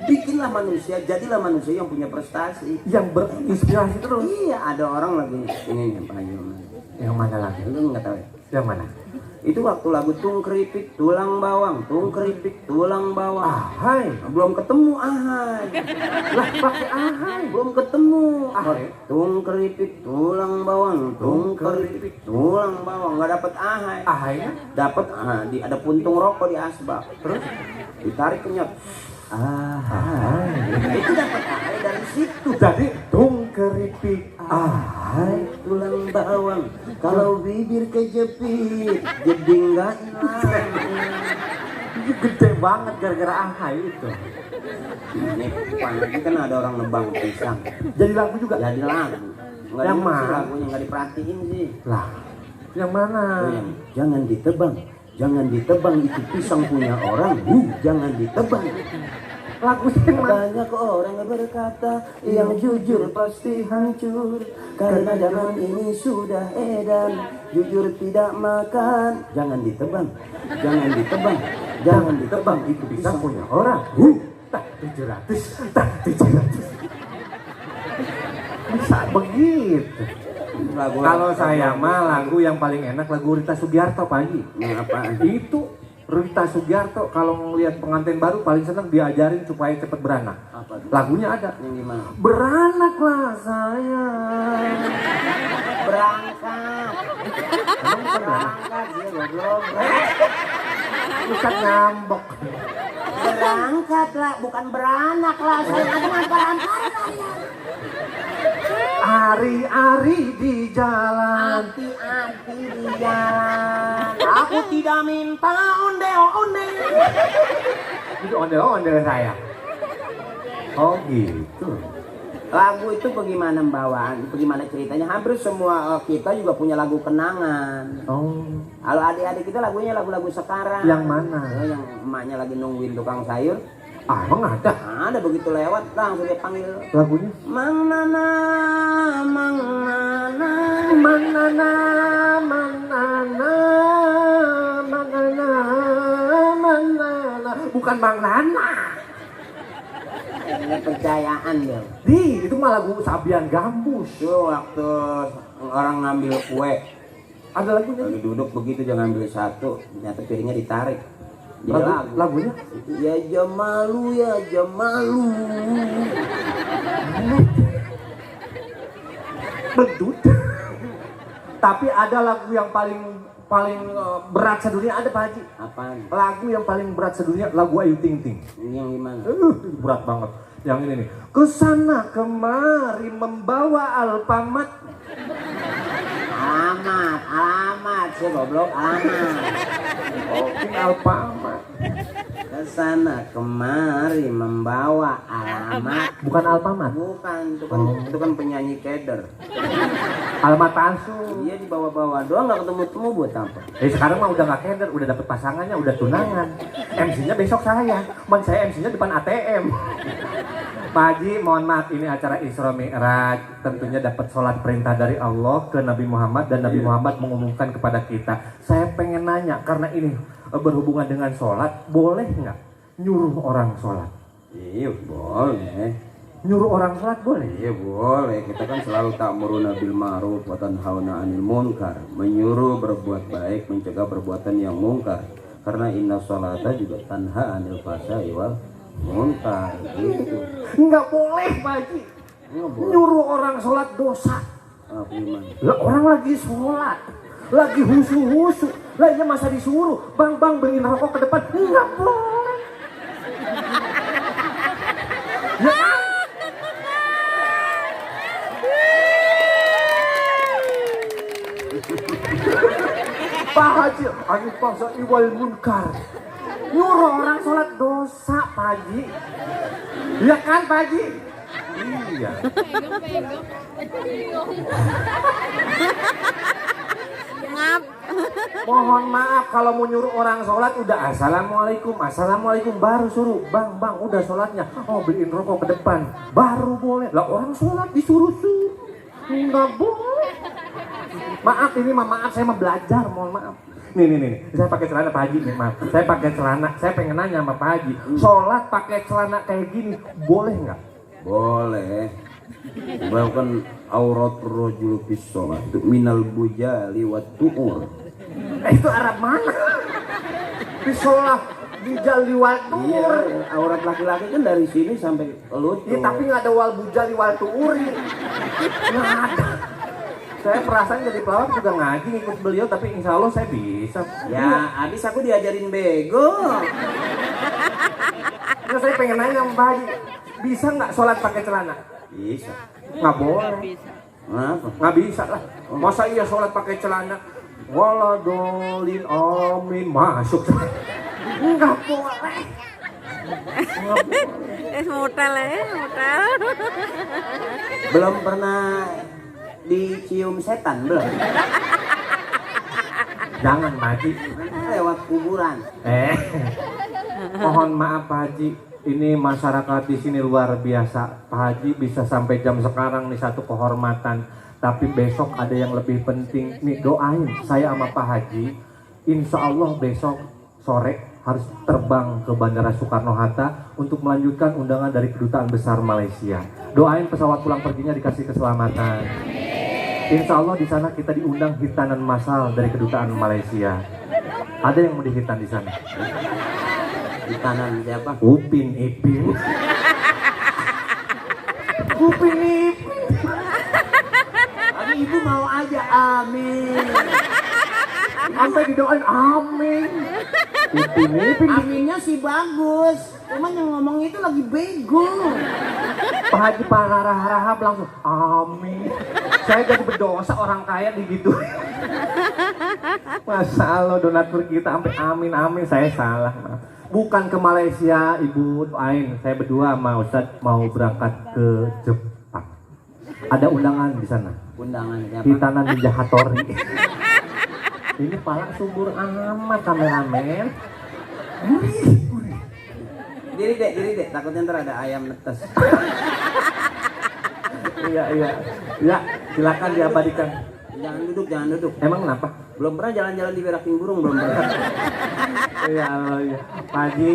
bikinlah manusia, jadilah manusia yang punya prestasi. Yang berinspirasi terus. Iya, ada orang lagi ini nih Pak Haji. Yang mana lagi? Lu nggak tahu ya? Yang mana? Itu waktu lagu tung keripik tulang bawang, tung keripik tulang bawang. Ahai. Belum ketemu ahai. Lah pakai ahai. Belum ketemu. Ahai. Tung keripik tulang bawang, tung keripik tulang bawang, nggak dapet ahai. Ahainya Dapat ada puntung rokok di asbak. Terus ditarik kenyot. Ahai. Itu dapat ahai dari situ. jadi tung keripik ahai. Tulang bawang, kalau bibir kejepit, jadi nggak hilang. Itu gede banget gara-gara ahai itu. Ini pagi kan ada orang nebang pisang, Jadi lagu juga. jadi lagu. Nggak Yang denger sih mana? lagunya nggak diperhatiin sih. Lah yang mana? Oh, yang jangan ditebang, jangan ditebang itu pisang punya orang. Jangan ditebang. Lagu yang mana? Banyak orang berkata yang jujur pasti hancur, karena zaman ini sudah edan jujur tidak makan. Jangan ditebang, jangan ditebang, jangan ditebang itu Bisa pisang punya orang. Tak 700. Tak 700. Bisa begitu. lagu. Kalau saya mah lagu yang paling enak lagu Rita Sugiarto Pak Haji. Apaan? Itu Rita Sugiarto kalau ngelihat pengantin baru paling seneng diajarin supaya cepet beranak. Apa tuh? Lagunya ada. Yang gimana? Beranaklah saya. Berangkat. Emang bukan beranak? Berangkat dia goblok. Bukan ngambok. Berangkatlah, bukan beranak lah. Saya kan berangkat. Ari-ari di jalan. Hati-hati di jalan. Aku tidak minta ondel-ondel. Itu ondel-ondel saya. Oh gitu. Lagu itu bagaimana bawaan, bagaimana ceritanya? Hampir semua kita juga punya lagu kenangan. Oh. Kalau adik-adik kita lagunya lagu-lagu sekarang. Yang mana? Yang emaknya lagi nungguin tukang sayur. Ah, emang ada Ada begitu lewat langsung dia panggil. lagunya? Mang Nana, Mang Nana. Manana, manana, manana, manana. Bukan Bang Nana. Kepercayaan dia. Di, itu mah lagu Sabian Gambus. Itu waktu orang ngambil kue, Ada lagunya. lagi duduk begitu dia ngambil satu, ternyata piringnya ditarik. Jadi lagu. Lagunya? Ya jamalu, ya jamalu. Bedut. Tapi ada lagu yang paling berat sedunia ada Pak Haji. Apaan? Lagu yang paling berat sedunia lagu Ayu Ting Ting. Ini yang gimana? Berat banget. Yang ini nih. Kesana kemari membawa Alfamart. Alamat, sih goblok, alamat. Oke Alfamart. Kesana kemari membawa alamat. Bukan Alfamart. Bukan, itu kan penyanyi keder. Alamat palsu. Dia dibawa-bawa doang, nggak ketemu-temu buat apa? Sekarang mah udah gak keder, udah dapet pasangannya, udah tunangan. MC-nya besok saya. Saya MC-nya depan ATM. Pak Haji, mohon maaf, ini acara Isra Mi'raj. Tentunya dapat sholat perintah dari Allah ke Nabi Muhammad, dan Nabi Muhammad mengumumkan kepada kita. Saya pengen nanya, karena ini berhubungan dengan sholat, boleh nggak nyuruh orang sholat? Iya boleh. Nyuruh orang sholat boleh? Iya boleh. Kita kan selalu ta'muruna bil ma'ruf wa tanhauna 'anil munkar. Menyuruh berbuat baik, mencegah perbuatan yang mungkar. Karena inna sholata juga tanha 'anil fahsya'i wal munkar. Gitu. Nggak boleh Pak Haji. Nggak boleh. Nyuruh orang sholat dosa. Apa gimana? Lah orang lagi sholat, lagi husu-husu. Lah iya masa disuruh, bang beliin rokok ke depan. Nggak boleh. Ya kan? Pak Haji, anil fahsya'i wal munkar. Nyuruh orang sholat dosa Pak Haji. Iya kan Pak Haji? Iya. Ngap. Mohon maaf kalau mau nyuruh orang sholat udah assalamualaikum baru suruh bang udah sholatnya. Oh beliin rokok ke depan baru boleh. Lah orang sholat disuruh-suruh nggak boleh. Maaf ini maaf saya mau belajar, mohon maaf. Nih, saya pakai celana Pak Haji nih, maaf. Saya pakai celana, saya pengen nanya sama Pak Haji, sholat pakai celana kayak gini boleh nggak? Boleh. Bahkan aurat rajul bis sholat itu minal bujali wat tu'ur. Itu Arab mana? Sholat bujal liwal tu'ur. Iya, aurat laki-laki kan dari sini sampai lutut. Iya tapi nggak ada wal bujal liwal tu'uri. Nggak ada. Saya perasaan jadi pelawak juga ngaji ngikut beliau, tapi insya Allah saya bisa. Ya, habis aku diajarin bego. Nah, saya pengen nanya sama Pak Haji, bisa nggak sholat pakai celana? Bisa. Nggak boleh. Kenapa? Nggak bisa lah. Masa iya sholat pakai celana? Waladolin amin masuk. Nggak boleh. Motel ya, motel. Belum pernah dicium setan belum? Jangan Pak Haji. Lewat kuburan. Mohon maaf Pak Haji. Ini masyarakat di sini luar biasa. Pak Haji bisa sampai jam sekarang nih satu kehormatan. Tapi besok ada yang lebih penting. Nih doain saya sama Pak Haji. Insya Allah besok sore harus terbang ke Bandara Soekarno-Hatta untuk melanjutkan undangan dari Kedutaan Besar Malaysia. Doain pesawat pulang perginya dikasih keselamatan. Insya Allah di sana kita diundang hitanan massal dari Kedutaan Malaysia. Ada yang mau dihitan di sana? Hitanan siapa? Upin Ipin. Upin Ipin. Tapi ibu mau aja, amin. Sampai didoain amin. Upin Ipin. Aminnya sih bagus. Cuman yang ngomong itu lagi bego. Pak Haji parah-harahap langsung amin. Saya jadi berdosa orang kaya digitu. Masya Allah donatur kita sampai amin saya salah. Bukan ke Malaysia Ibu doain. Saya berdua sama Ustadz mau berangkat ke Jepang. Ada undangan di sana. Undangan siapa? Hitanan Ninja Hattori. Ini palang subur amat kameramen. Diri dek, takutnya ntar ada ayam netes. Iya. Ya, silakan diabadikan. Jangan duduk. Emang kenapa? Belum pernah jalan-jalan di beraking burung, belum pernah. Iya. Pak Haji,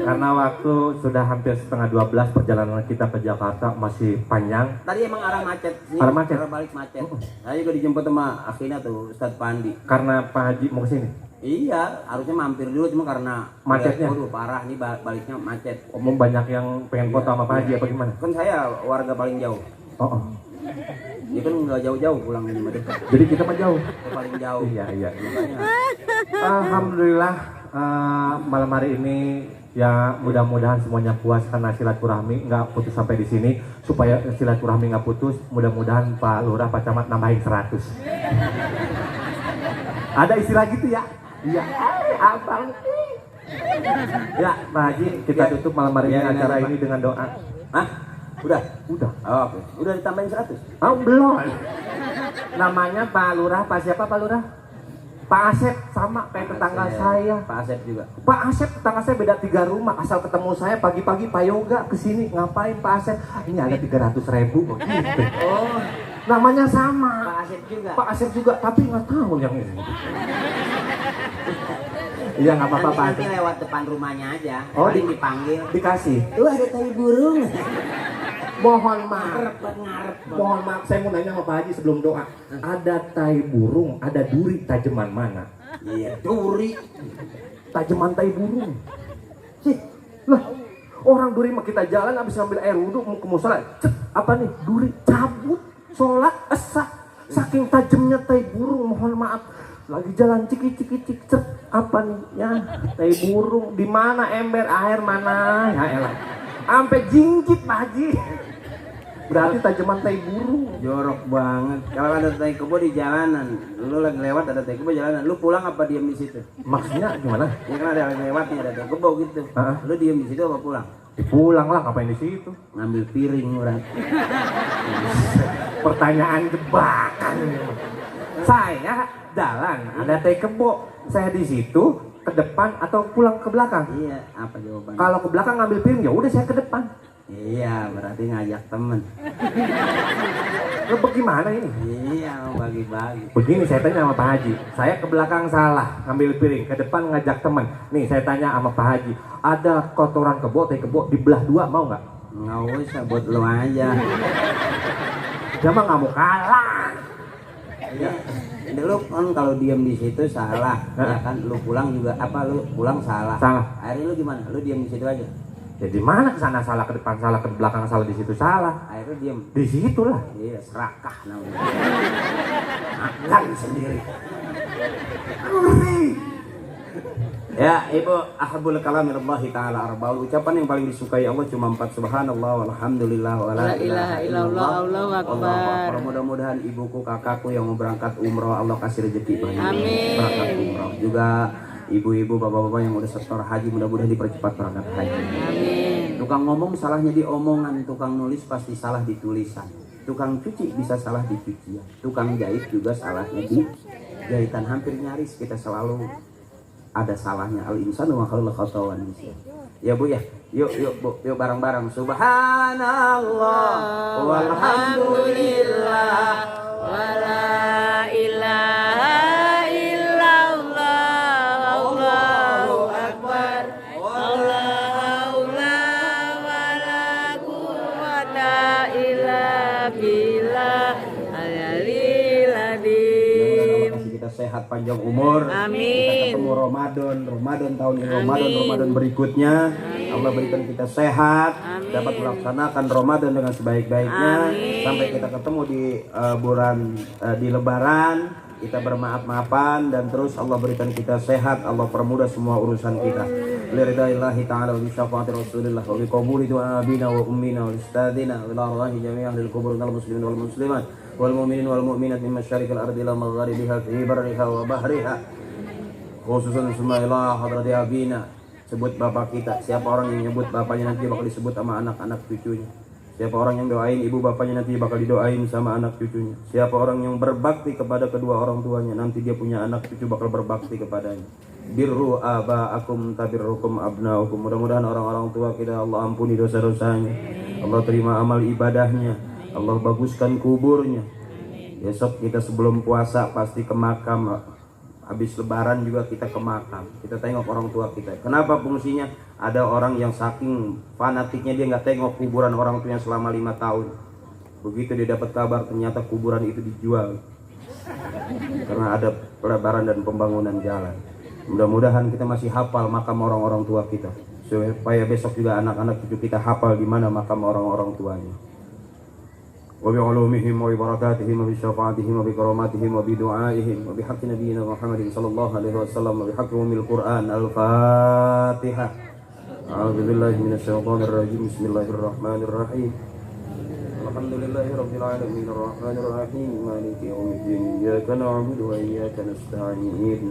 karena waktu sudah hampir setengah 12 perjalanan kita ke Jakarta masih panjang. Tadi emang arah macet sih. Arah macet? Arah balik macet. Saya juga dijemput sama akhirnya tuh Ustadz Pandi. Karena Pak Haji mau kesini. Iya, harusnya mampir dulu cuma karena Macetnya? waduh parah nih baliknya macet. Omong banyak yang pengen foto sama Pak Haji apa gimana? Kan saya warga paling jauh. Oh. Dia kan nggak jauh-jauh pulang ini mah dekat. Jadi kita mah jauh. Paling jauh. Iya. Makanya Alhamdulillah malam hari ini ya mudah-mudahan semuanya puas karena silaturahmi nggak putus sampai di sini. Supaya silaturahmi nggak putus, mudah-mudahan Pak Lurah, Pak Camat nambahin 100. Ada istilah gitu ya? Iya. Abang. Ya Pak Haji, kita tutup malam hari ini acara ini dengan doa. Hah? Udah? Udah. Oh, oke. Udah ditambahin 100? Oh belum. Namanya Pak Lurah, Pak siapa Pak Lurah? Pak Asep, sama kayak tetangga saya. Pak Asep juga. Pak Asep tetangga saya beda 3 rumah. Asal ketemu saya pagi-pagi Pak Yoga kesini ngapain Pak Asep? Ini ada 300.000 gitu. Oh, Namanya sama. Pak Asep juga. Pak Asep juga, tapi nggak tahu yang ini. Iya nggak apa-apa Pak Nanti Haji. lewat depan rumahnya aja. Oh, Paling di- dipanggil. Dikasih. Tuh ada tai burung. Mohon maaf. Ngarep. Mohon maaf, saya mau nanya sama Pak Haji sebelum doa. Ada tai burung, ada duri, tajeman mana? Iya, duri. Tajeman tai burung. Sih, lah orang duri mah kita jalan habis ngambil air wudhu mau ke musola, cet, apa nih? Duri cabut, sholat, esah. Saking tajamnya tai burung, mohon maaf. Lagi jalan cik, cet, apa nih? Ya, tai burung. Di mana ember air mana? Ya elah. Sampai jinjit Pak Haji. Berarti tajaman tai burung. Jorok banget. Kalau ada tai kebo di jalanan, lu lagi lewat ada tai kebo jalanan, lu pulang apa diam di situ? Maksudnya gimana? Ya kan ada lagi lewat nih ada tai kebo gitu. Heeh. Lu diam di situ apa pulang? Pulang lah, ngapain di situ? Ngambil piring murah. Pertanyaan jebakan. Saya jalan, ada teh kebo. Saya di situ ke depan atau pulang ke belakang? Iya, apa jawabannya? Kalau ke belakang ngambil piring ya udah saya ke depan. Iya, berarti ngajak temen. Lo bagaimana ini? Iya, mau bagi-bagi. Begini saya tanya sama Pak Haji. Saya ke belakang salah ngambil piring, ke depan ngajak teman. Nih saya tanya sama Pak Haji, ada kotoran kebo, teh kebo dibelah dua mau nggak? Nggak usah, buat lu aja. Dia mah nggak mau kalah. Iya. Jadi lu kan kalau diam di situ salah, ya kan lu pulang juga apa lu pulang salah. Salah. Akhirnya lu gimana? Lu diam di situ aja. Ya di mana kesana salah, ke depan salah, ke belakang salah, di situ salah. Akhirnya diam. Di situ lah. Iya, serakah namanya. Makan sendiri. Ya, Ibu, ahabul kalam ilallahi ta'ala arba'u. Ucapan yang paling disukai Allah cuma 4, subhanallah walhamdulillah wa la ilaha illallah. Allahu Akbar. Allahu Akbar. Mudah-mudahan ibuku, kakakku yang mau berangkat umroh Allah kasih rezeki banyak. Amin. Berangkat umroh. Juga ibu-ibu, bapak-bapak yang udah setor haji mudah-mudahan dipercepat berangkat haji. Amin. Tukang ngomong salahnya di omongan, tukang nulis pasti salah di tulisan. Tukang cuci bisa salah di cucian. Tukang jahit juga salahnya di jahitan. Hampir nyaris kita selalu ada salahnya. Al insanu wa khalaqal khata'an. Ya Bu ya. Yuk Bu, yuk bareng-bareng. Subhanallah walhamdulillah Wala ilaha illallah. Allahu Akbar. La haula wala quwwata illa billah. Al-aliyyil azim. kasih kita sehat panjang umur. Amin. Kita ketemu Ramadan tahun ini, Ramadan berikutnya. Allah berikan kita sehat, dapat melaksanakan Ramadan dengan sebaik-baiknya. Sampai kita ketemu di di Lebaran, kita bermaaf-maafan dan terus Allah berikan kita sehat, Allah permudah semua urusan kita. Liridaillahi ta'ala wa bisyafaati Rasulillah wa biqabuli du'a abina wa ummina wa ustadina wa ila Allahi jami'an lil kubur wal muslimin wal muslimat wal mu'minin wal mu'minat min masyariqil ardi ila magharibiha fi barriha wa bahriha. Khususan semua ila hadrati abina. Sebut bapak kita. Siapa orang yang nyebut bapaknya nanti bakal disebut sama anak-anak cucunya. Siapa orang yang doain ibu bapaknya nanti bakal didoain sama anak cucunya. Siapa orang yang berbakti kepada kedua orang tuanya nanti dia punya anak cucu bakal berbakti kepadanya. Birru aba'akum tabirrukum abna'ukum. Mudah-mudahan orang-orang tua kita Allah ampuni dosa-dosanya. Allah terima amal ibadahnya. Allah baguskan kuburnya. Besok kita sebelum puasa pasti ke makam. Habis lebaran juga kita ke makam. Kita tengok orang tua kita. Kenapa fungsinya? Ada orang yang saking fanatiknya dia nggak tengok kuburan orang tuanya selama 5 tahun. Begitu dia dapat kabar ternyata kuburan itu dijual. Karena ada pelebaran dan pembangunan jalan. Mudah-mudahan kita masih hafal makam orang-orang tua kita. Supaya besok juga anak-anak cucu kita hafal di mana makam orang-orang tuanya. وبعلومهم وببركاتهم وبشفاعتهم وبكراماتهم وبدعائهم وبحق نبينا محمد صلى الله عليه وسلم وبحق أم القرآن الفاتحة. أعوذ بالله من الشيطان الرجيم. بسم الله الرحمن الرحيم. الحمد لله رب العالمين الرحمن الرحيم مالك يوم الدين إياك نعبد وإياك نستعين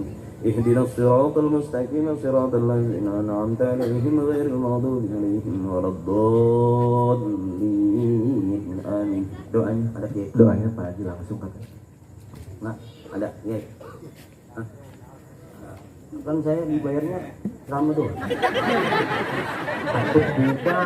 اهدنا الصراط المستقيم صراط الذين أنعمت عليهم غير المغضوب عليهم ولا الضالين. Amin. Doanya ada ya? Doanya Pak Haji langsung katanya. Nah, ada ya. Kan saya dibayarnya sama tuh. Takut buka.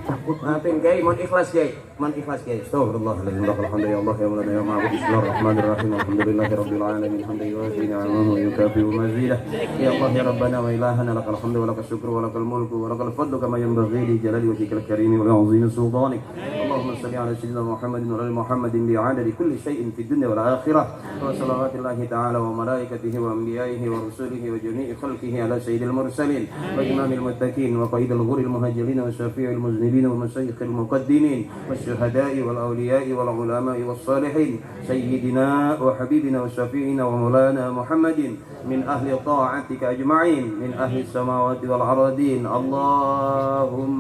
Takut maafin Kiai, mohon ikhlas Kiai. Mohon ikhlas Kiai. Astagfirullahaladzim. Alhamdulillah ya Allah ya ma'bud. Bismillahirrahmanirrahim. Alhamdulillahirabbil alamin. Hamdan yuwafi ni'amahu wa yukafi'u mazidah. Ya Allah ya Rabbana wa ilahana lakal hamdu wa lakal syukru wa lakal mulku wa lakal fadlu kama yanbaghi li jalali wajhikal karim wa 'azimi sultanik. Allahumma salli ala sayyidina Muhammadin wa ala Muhammadin bi'adadi kulli shay'in fid dunya wal akhirah. Wa salawatullahi ta'ala wa malaikatihi wa anbiya'ihi wa rusulihi wa jami'i khalqihi ala sayyidil mursalin wa imamil muttaqin wa qaidil ghuril muhajirin wa syafi'il muznibin wa masyayikhil muqaddimin والشهداء والأولياء والعلماء والصالحين سيدنا وحبيبنا وشفيعنا ومولانا محمد من أهل طاعتك أجمعين من أهل السماوات والأراضين اللهم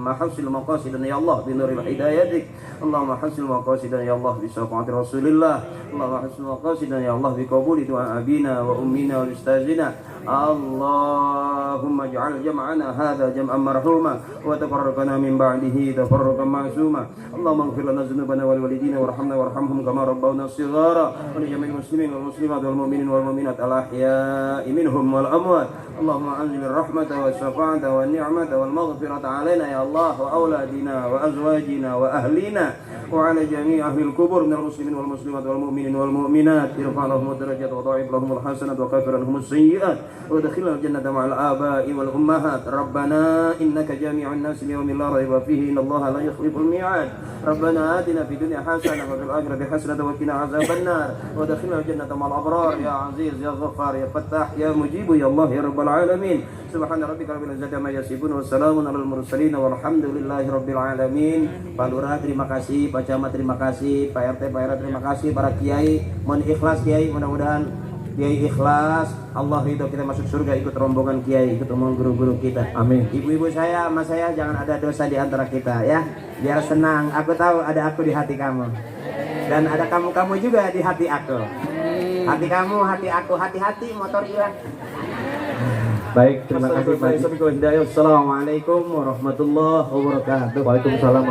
حسن مقاصدنا يا الله بنور هدايتك اللهم حسن مقاصدنا يا الله بشفاعة رسول الله اللهم حسن مقاصدنا يا الله بقبول دعاء أبينا وأمنا وأستاذنا اللهم اجعل جمعنا هذا جمعا مرحوما وتفرقنا من بعده تفرقا معصوما اللهم اغفر لنا ذنوبنا ولوالدينا وارحمنا وارحمهم كما ربونا صغارا ولجميع المسلمين والمسلمات والمؤمنين والمؤمنات الأحياء منهم والأموات اللهم أنزل الرحمة والشفاعة والنعمة والمغفرة علينا يا الله وأولادنا وأزواجنا وأهلنا وعلى جميع أهل القبور من المسلمين والمسلمات والمؤمنين والمؤمنات ارفع لهم الدرجات وضاعف لهم الحسنات وكفر عنهم السيئات وادخلنا الجنة مع الآباء والأمهات ربنا إنك جامع الناس ليوم لا ريب فيه إن الله لا يخلف الميعاد ربنا آتنا في الدنيا حسنة وفي الآخرة حسنة وقنا عذاب النار وادخلنا الجنة مع الأبرار يا عزيز يا غفار يا فتاح يا مجيب يا الله يا رب العالمين سبحان ربك رب العزة عما يصفون والسلام على المرسلين والحمد لله رب العالمين. Pak Lurah terima kasih, Pak Camat terima kasih, Pak RT Pak RW terima kasih, para kiai mohon ikhlas Kiai, mudah-mudahan Kiai ikhlas, Allah ridho kita masuk surga ikut rombongan Kiai, ikut rombongan guru-guru kita. Amin. Ibu-ibu saya, sama saya jangan ada dosa di antara kita ya. Biar senang. Aku tahu ada aku di hati kamu. Dan ada kamu-kamu juga di hati aku. Hati kamu, hati aku, hati-hati motor hilang. Baik, terima kasih Pak. Assalamualaikum warahmatullahi wabarakatuh. Waalaikumsalam.